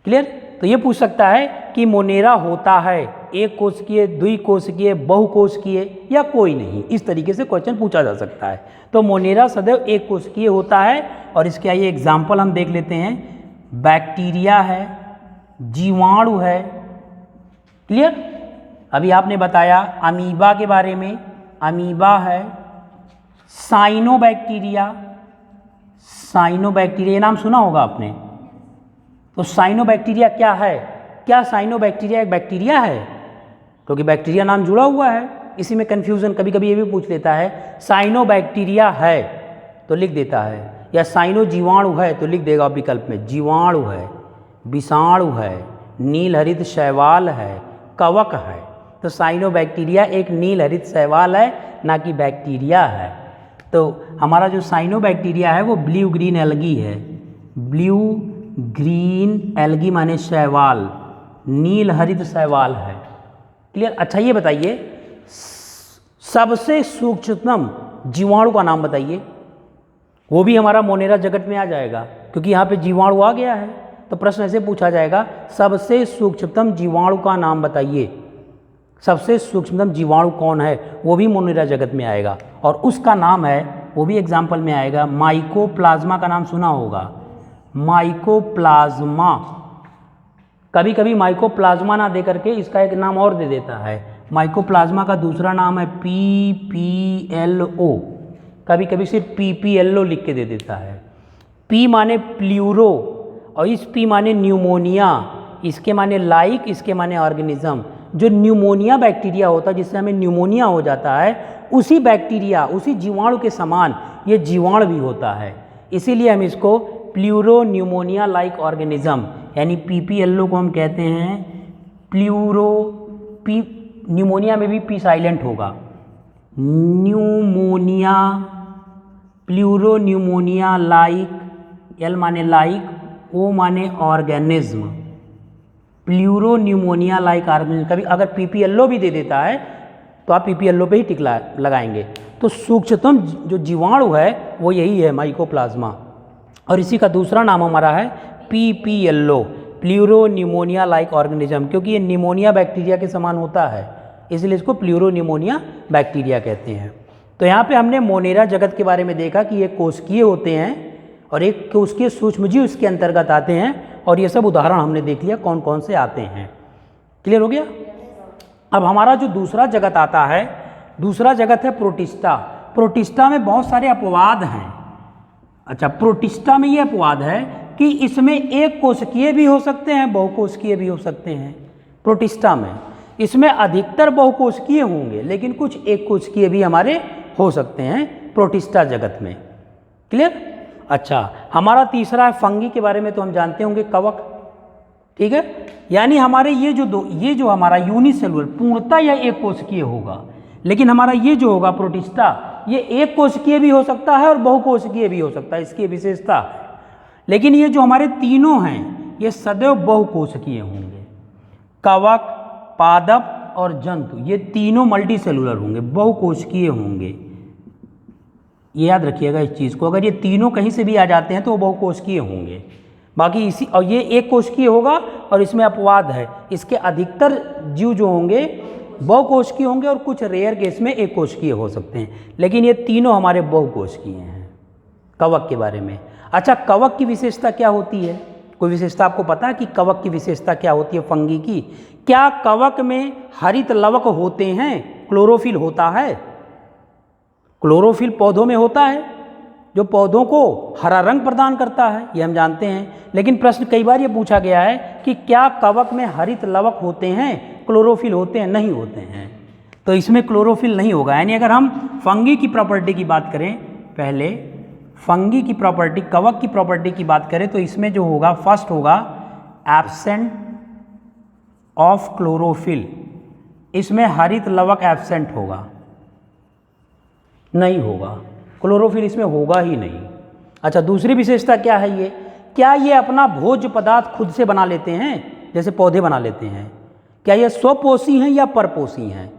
Speaker 1: क्लियर? तो ये पूछ सकता है कि मोनेरा होता है एक कोशिकीय, द्विकोशिकीय, बहुकोशिकीय या कोई नहीं। इस तरीके से क्वेश्चन पूछा जा सकता है। तो मोनेरा सदैव एक कोशिकीय होता है। और इसके आइए एग्जाम्पल हम देख लेते हैं। बैक्टीरिया है, जीवाणु है। क्लियर? अभी आपने बताया अमीबा के बारे में, अमीबा है, साइनोबैक्टीरिया, साइनोबैक्टीरिया नाम सुना होगा आपने। तो साइनोबैक्टीरिया क्या है? क्या साइनोबैक्टीरिया एक बैक्टीरिया है? क्योंकि बैक्टीरिया नाम जुड़ा हुआ है, इसी में कन्फ्यूज़न कभी कभी ये भी पूछ लेता है। साइनोबैक्टीरिया है तो लिख देता है, या साइनो जीवाणु है तो लिख देगा विकल्प में। जीवाणु है, विषाणु है, नील हरित शैवाल है, कवक है। तो साइनोबैक्टीरिया एक नील हरित शैवाल है, ना कि बैक्टीरिया है। तो हमारा जो साइनोबैक्टीरिया है वो ब्लू ग्रीन एल्गी है। ब्लू ग्रीन एल्गी माने शैवाल, नील हरित शैवाल है। क्लियर? अच्छा ये बताइए सबसे सूक्ष्मतम जीवाणु का नाम बताइए। वो भी हमारा मोनेरा जगत में आ जाएगा, क्योंकि यहाँ पे जीवाणु आ गया है। तो प्रश्न ऐसे पूछा जाएगा, सबसे सूक्ष्मतम जीवाणु का नाम बताइए। सबसे सूक्ष्मतम जीवाणु कौन है? वो भी मोनेरा जगत में आएगा, और उसका नाम है, वो भी एग्जाम्पल में आएगा, माइकोप्लाज्मा का नाम सुना होगा। माइकोप्लाज्मा। कभी कभी माइकोप्लाज्मा ना दे करके इसका एक नाम और दे देता है। माइकोप्लाज्मा का दूसरा नाम है PPLO। कभी कभी सिर्फ PPLO लिख के दे देता है। P माने प्ल्यूरो, और इस P माने न्यूमोनिया, इसके माने लाइक, इसके माने ऑर्गेनिज्म। जो न्यूमोनिया बैक्टीरिया होता है, जिससे हमें न्यूमोनिया हो जाता है, उसी बैक्टीरिया, उसी जीवाणु के समान ये जीवाणु भी होता है। इसीलिए हम इसको प्ल्यूरो न्यूमोनिया लाइक ऑर्गेनिज्म यानी PPLO को हम कहते हैं प्ल्यूरो। पी न्यूमोनिया में भी P साइलेंट होगा। Pneumonia, pleuro pneumonia like, L माने लाइक, O माने organism. Pleuro pneumonia like organism. कभी अगर PPLO भी दे देता है तो आप PPLO पे ही टिक लगाएंगे। तो सूक्ष्मतम जो जीवाणु है वो यही है, माइकोप्लाज्मा। और इसी का दूसरा नाम हमारा है PPLO, pleuro pneumonia like organism, क्योंकि ये न्यूमोनिया बैक्टीरिया के समान होता है, इसलिए इसको प्ल्यूरो न्यूमोनिया बैक्टीरिया कहते हैं। तो यहाँ पे हमने मोनेरा जगत के बारे में देखा कि ये कोशिकीय होते हैं और एक कोशिकीय सूक्ष्मजीव इसके अंतर्गत आते हैं, और ये सब उदाहरण हमने देख लिया कौन कौन से आते हैं। क्लियर हो गया? अब हमारा जो दूसरा जगत आता है, दूसरा जगत है प्रोटिस्टा। प्रोटिस्टा में बहुत सारे अपवाद हैं। अच्छा, प्रोटिस्टा में ये अपवाद है कि इसमें एक कोशिकीय भी हो सकते हैं, बहुकोशिकीय भी हो सकते हैं। प्रोटिस्टा में इसमें अधिकतर बहुकोशिकीय होंगे, लेकिन कुछ एक कोशिकीय भी हमारे हो सकते हैं प्रोटिस्टा जगत में। क्लियर? अच्छा, हमारा तीसरा है फंगी के बारे में तो हम जानते होंगे, कवक। ठीक है, यानी हमारे ये जो हमारा यूनिसेलुलर पूर्णतः या एक कोशिकीय होगा, लेकिन हमारा ये जो होगा प्रोटिस्टा, ये एक कोशिकीय भी हो सकता है और बहुकोशिकीय भी हो सकता है, इसकी विशेषता है। लेकिन ये जो हमारे तीनों हैं ये सदैव बहुकोशिकीय होंगे। कवक, पादप और जंतु ये तीनों मल्टी सेलुलर होंगे, बहुकोशिकीय होंगे। ये याद रखिएगा इस चीज़ को, अगर ये तीनों कहीं से भी आ जाते हैं तो वो बहुकोशिकीय होंगे। बाकी इसी, और ये एक कोशिकीय होगा, और इसमें अपवाद है, इसके अधिकतर जीव जो होंगे बहुकोशिकीय होंगे और कुछ रेयर केस में एक कोशिकीय हो सकते हैं, लेकिन ये तीनों हमारे बहुकोशिकीय हैं। कवक के बारे में, अच्छा कवक की विशेषता क्या होती है? कोई विशेषता आपको पता है कि कवक की विशेषता क्या होती है फंगी की? क्या कवक में हरित लवक होते हैं? क्लोरोफिल होता है? क्लोरोफिल पौधों में होता है, जो पौधों को हरा रंग प्रदान करता है, ये हम जानते हैं। लेकिन प्रश्न कई बार ये पूछा गया है कि क्या कवक में हरित लवक होते हैं, क्लोरोफिल होते हैं? नहीं होते हैं, तो इसमें क्लोरोफिल नहीं होगा। यानी अगर हम फंगी की प्रॉपर्टी की बात करें, पहले फंगी की प्रॉपर्टी, कवक की प्रॉपर्टी की बात करें, तो इसमें जो होगा फर्स्ट होगा एब्सेंट ऑफ क्लोरोफिल, इसमें हरित लवक एब्सेंट होगा। नहीं होगा, क्लोरोफिल इसमें होगा ही नहीं। अच्छा, दूसरी विशेषता क्या है ये, क्या ये अपना भोज्य पदार्थ खुद से बना लेते हैं, जैसे पौधे बना लेते हैं? क्या ये स्वपोषी हैं या परपोषी हैं?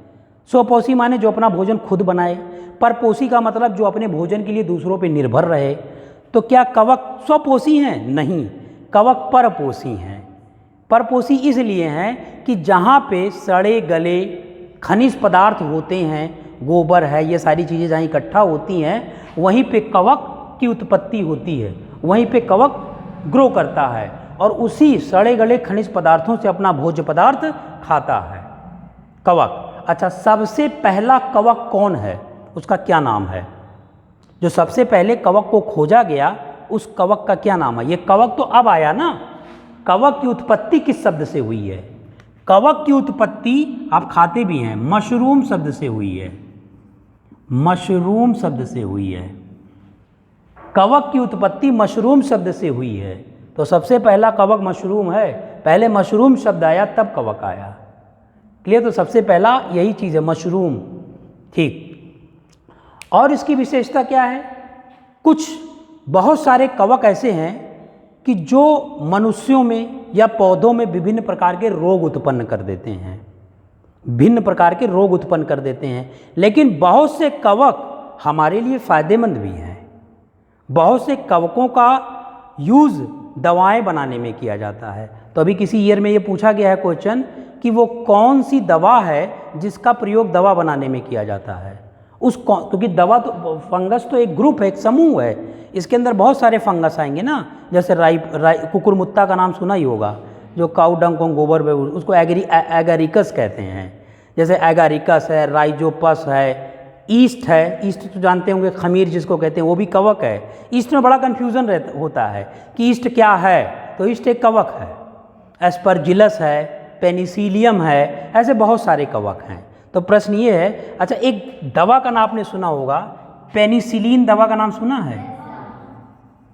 Speaker 1: स्वपोषी माने जो अपना भोजन खुद बनाए, परपोषी का मतलब जो अपने भोजन के लिए दूसरों पर निर्भर रहे। तो क्या कवक स्वपोषी हैं? नहीं, कवक परपोषी हैं। परपोषी इसलिए हैं कि जहाँ पे सड़े गले खनिज पदार्थ होते हैं, गोबर है, ये सारी चीज़ें जहाँ इकट्ठा होती हैं, वहीं पे कवक की उत्पत्ति होती है, वहीं पे कवक ग्रो करता है और उसी सड़े गले खनिज पदार्थों से अपना भोज्य पदार्थ खाता है कवक। अच्छा, सबसे पहला कवक कौन है, उसका क्या नाम है? जो सबसे पहले कवक को खोजा गया उस कवक का क्या नाम है? ये कवक तो अब आया ना। कवक की उत्पत्ति किस शब्द से हुई है? कवक की उत्पत्ति आप खाते भी हैं, मशरूम शब्द से हुई है। मशरूम शब्द से हुई है। कवक की उत्पत्ति मशरूम शब्द से हुई है। तो सबसे पहला कवक मशरूम है, पहले मशरूम शब्द आया तब कवक आया। क्लियर? तो सबसे पहला यही चीज़ है, मशरूम। ठीक। और इसकी विशेषता क्या है? कुछ बहुत सारे कवक ऐसे हैं कि जो मनुष्यों में या पौधों में विभिन्न प्रकार के रोग उत्पन्न कर देते हैं, भिन्न प्रकार के रोग उत्पन्न कर देते हैं। लेकिन बहुत से कवक हमारे लिए फ़ायदेमंद भी हैं। बहुत से कवकों का यूज़ दवाएं बनाने में किया जाता है। तो अभी किसी ईयर में ये पूछा गया है क्वेश्चन कि वो कौन सी दवा है जिसका प्रयोग दवा बनाने में किया जाता है। क्योंकि दवा तो, फंगस तो एक ग्रुप है, एक समूह है, इसके अंदर बहुत सारे फंगस आएंगे ना। जैसे कुकुरमुत्ता का नाम सुना ही होगा, जो काऊ डंग को गोबर में, उसको एगारिकस कहते हैं। जैसे एगारिकस है, राइजोपस है, ईस्ट है। ईस्ट तो जानते होंगे, खमीर जिसको कहते हैं, वो भी कवक है। ईस्ट में बड़ा कन्फ्यूज़न होता है कि ईस्ट क्या है, तो ईस्ट एक कवक है। एस्परजिलस है, पेनिसिलियम है, ऐसे बहुत सारे कवक हैं। तो प्रश्न ये है, अच्छा एक दवा का नाम आपने सुना होगा, पेनिसिलिन दवा का नाम सुना है?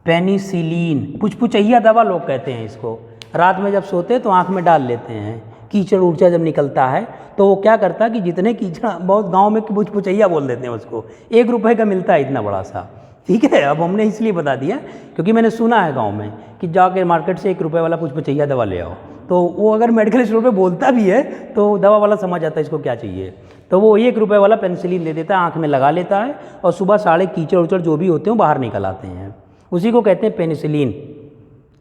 Speaker 1: पेनिसिलिन, पुचपुचैया दवा लोग कहते हैं इसको। रात में जब सोते हैं तो आँख में डाल लेते हैं, कीचड़ उड़चा जब निकलता है तो वो क्या करता है कि जितने कीचड़, बहुत गांव में पुचपुचैया बोल देते हैं उसको, 1 रुपए का मिलता है इतना बड़ा सा। ठीक है, अब हमने इसलिए बता दिया क्योंकि मैंने सुना है गांव में कि जाके मार्केट से 1 रुपए वाला पुचपुचैया दवा ले आओ, तो वो अगर मेडिकल स्टोर पे बोलता भी है तो दवा वाला समझ आता है इसको क्या चाहिए, तो वो 1 रुपए वाला पेनिसिलिन दे देता है, आँख में लगा लेता है और सुबह सारे कीचड़ उचड़ जो भी होते हैं बाहर निकल आते हैं। उसी को कहते हैं पेनिसिलिन।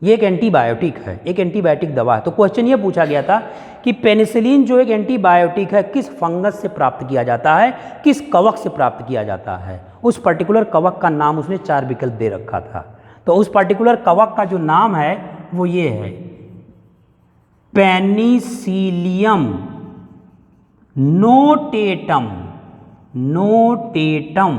Speaker 1: ये एक एंटीबायोटिक है, एक एंटीबायोटिक दवा है। तो क्वेश्चन ये पूछा गया था कि पेनिसिलिन जो एक एंटीबायोटिक है किस फंगस से प्राप्त किया जाता है, किस कवक से प्राप्त किया जाता है। उस पर्टिकुलर कवक का नाम उसने 4 विकल्प दे रखा था। तो उस पर्टिकुलर कवक का जो नाम है वो ये है, पेनिसिलियम नोटेटम। नोटेटम,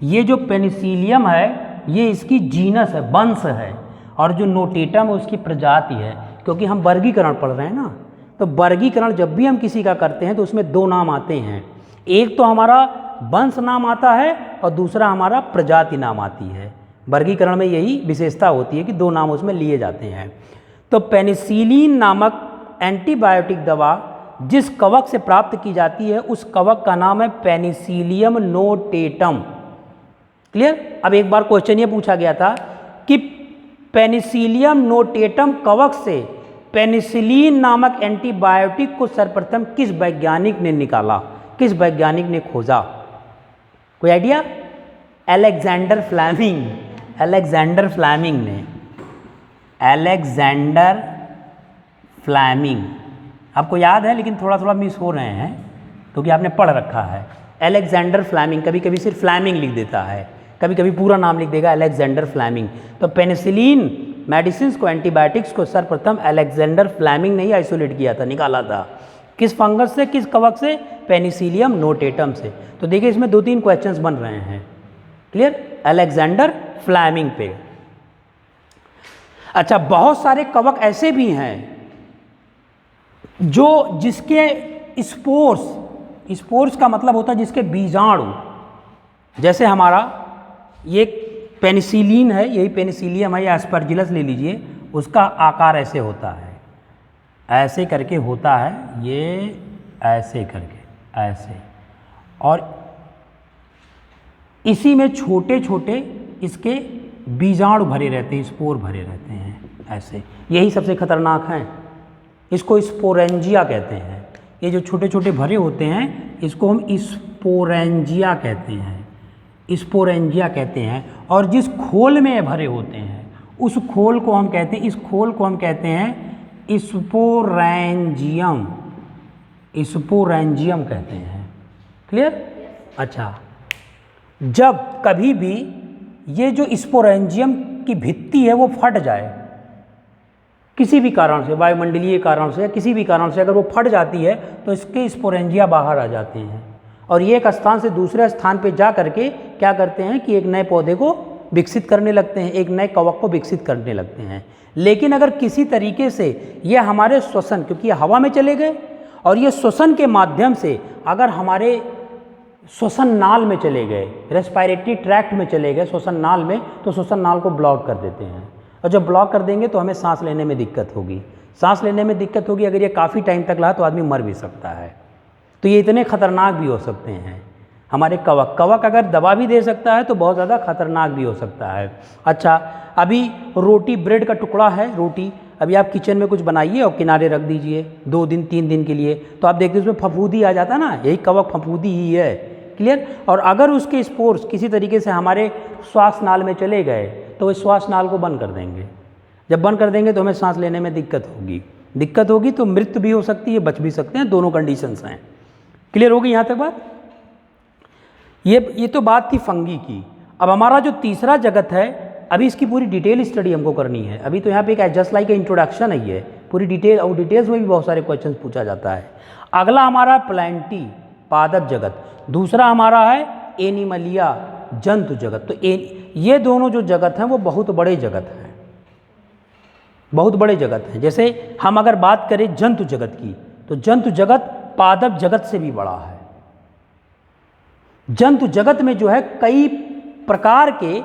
Speaker 1: ये जो पेनिसिलियम है ये इसकी जीनस है, वंश है, और जो नोटेटम है उसकी प्रजाति है। क्योंकि हम वर्गीकरण पढ़ रहे हैं ना, तो वर्गीकरण जब भी हम किसी का करते हैं तो उसमें 2 नाम आते हैं, एक तो हमारा वंश नाम आता है और दूसरा हमारा प्रजाति नाम आती है। वर्गीकरण में यही विशेषता होती है कि 2 नाम उसमें लिए जाते हैं। तो पेनिसिलिन नामक एंटीबायोटिक दवा जिस कवक से प्राप्त की जाती है उस कवक का नाम है पेनिसिलियम नोटेटम। क्लियर? अब एक बार क्वेश्चन ये पूछा गया था कि पेनिसिलियम नोटेटम कवक से पेनिसिलिन नामक एंटीबायोटिक को सर्वप्रथम किस वैज्ञानिक ने निकाला, किस वैज्ञानिक ने खोजा? कोई idea? Alexander Fleming. Alexander Fleming ने, अलेक्जेंडर फ्लेमिंग। आपको याद है लेकिन थोड़ा थोड़ा मिस हो रहे हैं क्योंकि आपने पढ़ रखा है। अलेक्जेंडर फ्लेमिंग, कभी कभी सिर्फ फ्लेमिंग लिख देता है, कभी कभी पूरा नाम लिख देगा अलेक्जेंडर फ्लेमिंग। तो पेनिसिलिन मेडिसिन को, एंटीबायोटिक्स को सर्वप्रथम अलेक्जेंडर फ्लेमिंग ने ही आइसोलेट किया था, निकाला था। किस फंगस से, किस कवक से? पेनिसिलियम नोटेटम से। तो देखिए इसमें 2-3 क्वेश्चंस बन रहे हैं। क्लियर? अलेक्जेंडर फ्लेमिंग पे। अच्छा, बहुत सारे कवक ऐसे भी हैं जो जिसके स्पोर्स का मतलब होता है जिसके बीजाणु, जैसे हमारा ये पेनिसिलिन है, यही पेनिसिलियम है या एस्परजिलस ले लीजिए, उसका आकार ऐसे होता है, ऐसे करके होता है, ये ऐसे करके, ऐसे, और इसी में छोटे छोटे इसके बीजाणु भरे रहते हैं, स्पोर भरे रहते हैं ऐसे। यही सबसे खतरनाक है, इसको स्पोरेंजिया कहते हैं। ये जो छोटे छोटे भरे होते हैं इसको हम स्पोरेंजिया कहते हैं, स्पोरेंजिया कहते हैं। और जिस खोल में ये भरे होते हैं उस खोल को हम कहते हैं, इस खोल को हम कहते हैं स्पोरेंजियम, स्पोरेंजियम कहते हैं। क्लियर? अच्छा, जब कभी भी ये जो स्पोरेंजियम की भित्ति है वो फट जाए किसी भी कारण से, वायुमंडलीय कारण से या किसी भी कारण से, अगर वो फट जाती है तो इसके स्पोरेंजिया बाहर आ जाते हैं और ये एक स्थान से दूसरे स्थान पे जा करके क्या करते हैं कि एक नए पौधे को विकसित करने लगते हैं, एक नए कवक को विकसित करने लगते हैं। लेकिन अगर किसी तरीके से ये हमारे श्वसन, क्योंकि ये हवा में चले गए और ये श्वसन के माध्यम से अगर हमारे श्वसन नाल में चले गए, रेस्पिरेटरी ट्रैक्ट में चले गए श्वसन नाल में, तो श्वसन नाल को ब्लॉक कर देते हैं। और जब ब्लॉक कर देंगे तो हमें सांस लेने में दिक्कत होगी, सांस लेने में दिक्कत होगी। अगर ये काफ़ी टाइम तक रहा तो आदमी मर भी सकता है। तो ये इतने खतरनाक भी हो सकते हैं हमारे कवक। कवक अगर दबा भी दे सकता है तो बहुत ज़्यादा खतरनाक भी हो सकता है। अच्छा, अभी रोटी, ब्रेड का टुकड़ा है, रोटी अभी आप किचन में कुछ बनाइए और किनारे रख दीजिए 2 दिन 3 दिन के लिए, तो आप देखते उसमें फफूंदी आ जाता है ना, यही कवक फफूंदी ही है। क्लियर? और अगर उसके स्पोर्स किसी तरीके से हमारे श्वास नाल में चले गए तो वो श्वास नाल को बंद कर देंगे। जब बंद कर देंगे तो हमें सांस लेने में दिक्कत होगी तो मृत्यु भी हो सकती है, बच भी सकते हैं, दोनों कंडीशंस हैं। क्लियर होगी यहाँ तक बात? ये तो बात थी फंगी की। अब हमारा जो तीसरा जगत है, अभी इसकी पूरी डिटेल स्टडी हमको करनी है। अभी तो यहाँ पे एक जस्ट लाइक इंट्रोडक्शन है, ये पूरी डिटेल, और डिटेल्स में भी बहुत सारे क्वेश्चंस पूछा जाता है। अगला हमारा प्लांटी, पादप जगत, दूसरा हमारा है एनिमलिया, जंतु जगत। तो ये दोनों जो जगत हैं वो बहुत बड़े जगत हैं, बहुत बड़े जगत हैं। जैसे हम अगर बात करें जंतु जगत की, तो जंतु जगत पादप जगत से भी बड़ा है। जंतु जगत में जो है कई प्रकार के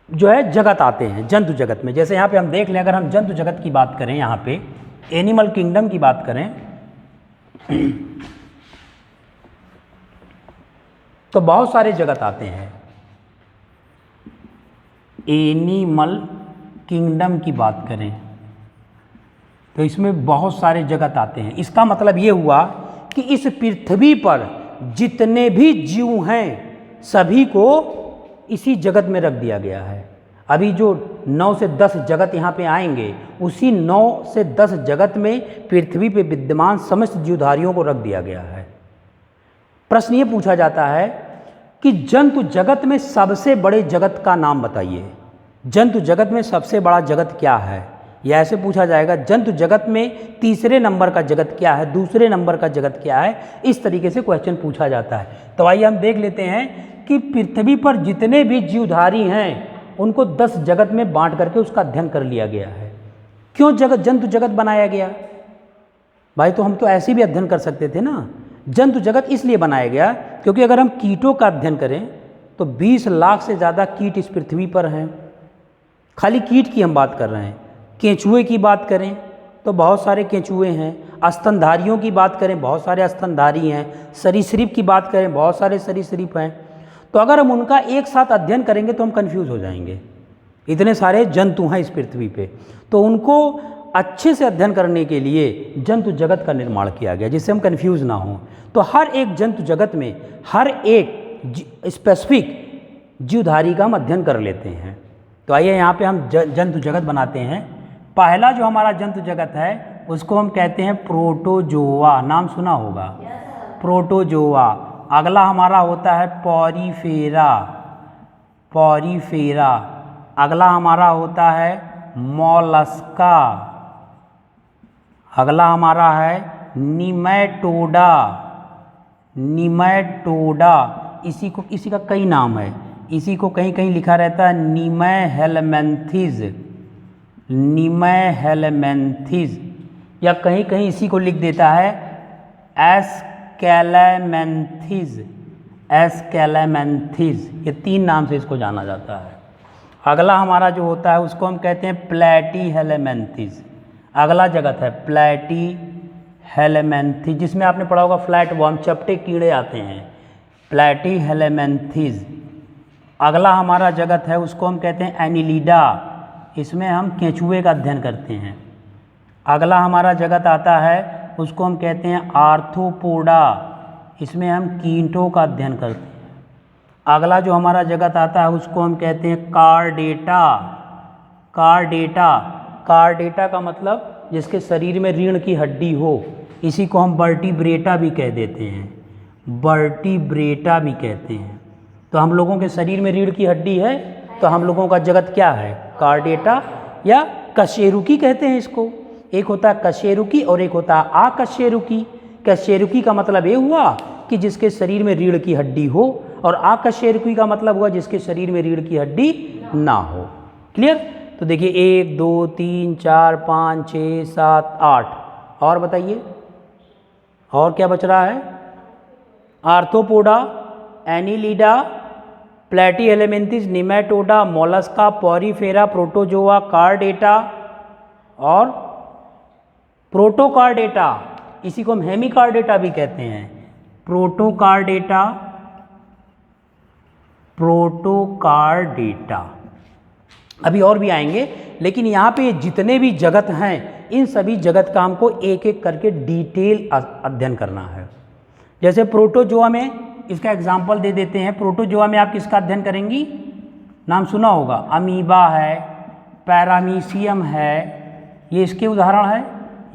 Speaker 1: जो है जगत आते हैं जंतु जगत में। जैसे यहाँ पे हम देख लें, अगर हम जंतु जगत की बात करें, यहाँ पे एनिमल किंगडम की बात करें तो बहुत सारे जगत आते हैं। एनिमल किंगडम की बात करें तो इसमें बहुत सारे जगत आते हैं। इसका मतलब ये हुआ कि इस पृथ्वी पर जितने भी जीव हैं सभी को इसी जगत में रख दिया गया है। अभी जो 9 से 10 जगत यहाँ पे आएंगे, उसी 9 से 10 जगत में पृथ्वी पे विद्यमान समस्त जीवधारियों को रख दिया गया है। प्रश्न ये पूछा जाता है कि जंतु जगत में सबसे बड़े जगत का नाम बताइए। जंतु जगत में सबसे बड़ा जगत क्या है, यह ऐसे पूछा जाएगा। जंतु जगत में तीसरे नंबर का जगत क्या है, दूसरे नंबर का जगत क्या है, इस तरीके से क्वेश्चन पूछा जाता है। तो आइए हम देख लेते हैं कि पृथ्वी पर जितने भी जीवधारी हैं उनको 10 जगत में बांट करके उसका अध्ययन कर लिया गया है। क्यों जंतु जगत बनाया गया भाई? तो हम तो ऐसे भी अध्ययन कर सकते थे ना। जंतु जगत इसलिए बनाया गया क्योंकि अगर हम कीटों का अध्ययन करें तो 20 लाख से ज़्यादा कीट इस पृथ्वी पर हैं। खाली कीट की हम बात कर रहे हैं। केंचुए की बात करें तो बहुत सारे केंचुए हैं। स्तनधारियों की बात करें, बहुत सारे स्तनधारी हैं। सरीसृप की बात करें, बहुत सारे सरीसृप हैं। तो अगर हम उनका एक साथ अध्ययन करेंगे तो हम कंफ्यूज हो जाएंगे। इतने सारे जंतु हैं इस पृथ्वी पे, तो उनको अच्छे से अध्ययन करने के लिए जंतु जगत का निर्माण किया गया जिससे हम कंफ्यूज ना हों। तो हर एक जंतु जगत में हर एक स्पेसिफिक जीवधारी का हम अध्ययन कर लेते हैं। तो आइए यहाँ पे हम जंतु जगत बनाते हैं। पहला जो हमारा जंतु जगत है उसको हम कहते हैं प्रोटोजोआ। नाम सुना होगा, प्रोटोजोआ। अगला हमारा होता है पॉरीफेरा, पॉरीफेरा। अगला हमारा होता है मोलस्का। अगला हमारा है निमेटोडा, निमेटोडा। इसी का कई नाम है। इसी को कहीं कहीं लिखा रहता है निमेहेलमेंथिस, निमेहेलमेंथिस, या कहीं कहीं इसी को लिख देता है एस्केलेमेंथिस, एस्केलेमेंथिस। ये 3 नाम से इसको जाना जाता है। अगला हमारा जो होता है उसको हम कहते हैं प्लेटीहेलमेंथिस। अगला जगत है प्लेटीहेलमेंथिस, जिसमें आपने पढ़ा होगा फ्लैट वर्म, चपटे कीड़े आते हैं। प्लैटीहेलमिन्थेस। अगला हमारा जगत है उसको हम कहते हैं एनिलिडा, इसमें हम केंचुए का अध्ययन करते हैं। अगला हमारा जगत आता है उसको हम कहते हैं आर्थ्रोपोडा, इसमें हम कीटों का अध्ययन करते हैं। अगला जो हमारा जगत आता है उसको हम कहते हैं कार्डेटा। कार्डेटा, कार्डेटा का मतलब जिसके शरीर में रीढ़ की हड्डी हो, इसी को हम वर्टिब्रेटा भी कह देते हैं, वर्टिब्रेटा भी कहते हैं। तो हम लोगों के शरीर में रीढ़ की हड्डी है, तो हम लोगों का जगत क्या है? कार्डेटा या कशेरुकी कहते हैं इसको। एक होता है कशेरुकी और एक होता है आकशेरुकी। कशेरुकी का मतलब ये हुआ कि जिसके शरीर में रीढ़ की हड्डी हो, और आकशेरुकी का मतलब हुआ जिसके शरीर में रीढ़ की हड्डी ना हो। क्लियर? तो देखिए 1 2 3 4 5 6 7 8, और बताइए और क्या बच रहा है? Arthropoda, annelida, platyhelminthes, nematoda, mollusca, porifera, protozoa, chordata और प्रोटोकार्डेटा। इसी को हम हेमिकार्डेटा भी कहते हैं। प्रोटोकार्डेटा, प्रोटोकार्डेटा। अभी और भी आएंगे, लेकिन यहाँ पे जितने भी जगत हैं इन सभी जगत का हमको एक एक करके डिटेल अध्ययन करना है। जैसे प्रोटोजोआ में इसका एग्जाम्पल दे देते हैं। प्रोटोजोआ में आप किसका अध्ययन करेंगी? नाम सुना होगा, अमीबा है, पैरामीशियम है, ये इसके उदाहरण है।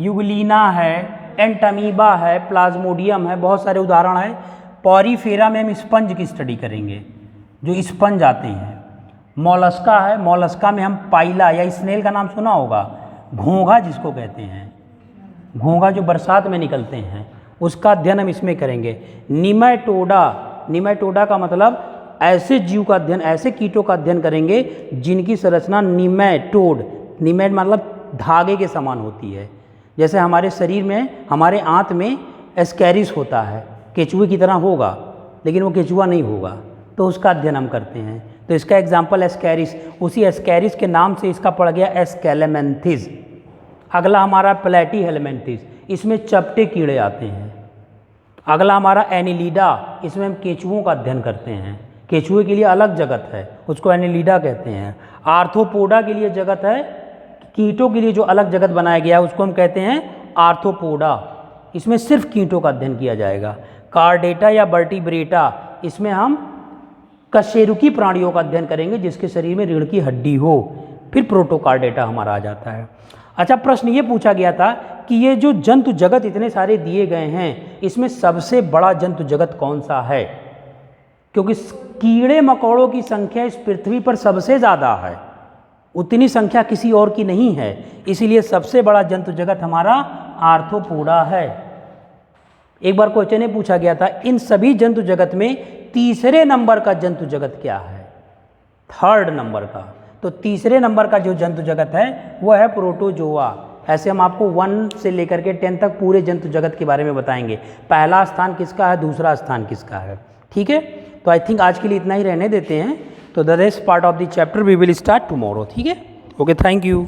Speaker 1: युगलीना है, एंटमीबा है, प्लाज्मोडियम है, बहुत सारे उदाहरण है। पॉरीफेरा में हम स्पंज की स्टडी करेंगे, जो स्पंज आते हैं। मोलस्का है, मोलस्का में हम पाइला या स्नेल का नाम सुना होगा, घोंघा जिसको कहते हैं, घोंघा जो बरसात में निकलते हैं, उसका अध्ययन हम इसमें करेंगे। निमेटोडा, निमेटोडा का मतलब ऐसे जीव का अध्ययन, ऐसे कीटों का अध्ययन करेंगे जिनकी संरचना निमेटोड, निमेट मतलब धागे के समान होती है। जैसे हमारे शरीर में, हमारे आंत में एस्कैरिस होता है, केचुए की तरह होगा, लेकिन वो केचुआ नहीं होगा, तो उसका अध्ययन हम करते हैं। तो इसका एग्जाम्पल एस्कैरिस, उसी एस्कैरिस के नाम से इसका पड़ गया एस्केलेमेंथिस। अगला हमारा प्लैटीहेलमिन्थेस, इसमें चपटे कीड़े आते हैं। अगला हमारा एनिलिडा, इसमें हम केचुओं का अध्ययन करते हैं। केचुए के लिए अलग जगत है, उसको एनिलिडा कहते हैं। आर्थ्रोपोडा के लिए जगत है, कीटों के लिए जो अलग जगत बनाया गया है उसको हम कहते हैं आर्थ्रोपोडा, इसमें सिर्फ कीटों का अध्ययन किया जाएगा। कार्डेटा या वर्टिब्रेटा, इसमें हम कशेरुकी प्राणियों का अध्ययन करेंगे जिसके शरीर में रीढ़ की हड्डी हो। फिर प्रोटोकार्डेटा हमारा आ जाता है। अच्छा, प्रश्न ये पूछा गया था कि ये जो जंतु जगत इतने सारे दिए गए हैं, इसमें सबसे बड़ा जंतु जगत कौन सा है? क्योंकि कीड़े मकोड़ों की संख्या इस पृथ्वी पर सबसे ज़्यादा है, उतनी संख्या किसी और की नहीं है, इसीलिए सबसे बड़ा जंतु जगत हमारा आर्थ्रोपोडा है। एक बार क्वेश्चन ये पूछा गया था, इन सभी जंतु जगत में तीसरे नंबर का जंतु जगत क्या है? थर्ड नंबर का। तो तीसरे नंबर का जो जंतु जगत है वह है प्रोटोजोआ। ऐसे हम आपको 1 से लेकर के 10 तक पूरे जंतु जगत के बारे में बताएंगे, पहला स्थान किसका है, दूसरा स्थान किसका है। ठीक है, तो आई थिंक आज के लिए इतना ही रहने देते हैं। तो the rest part of the chapter we will start tomorrow. ठीक है, ओके, थैंक यू।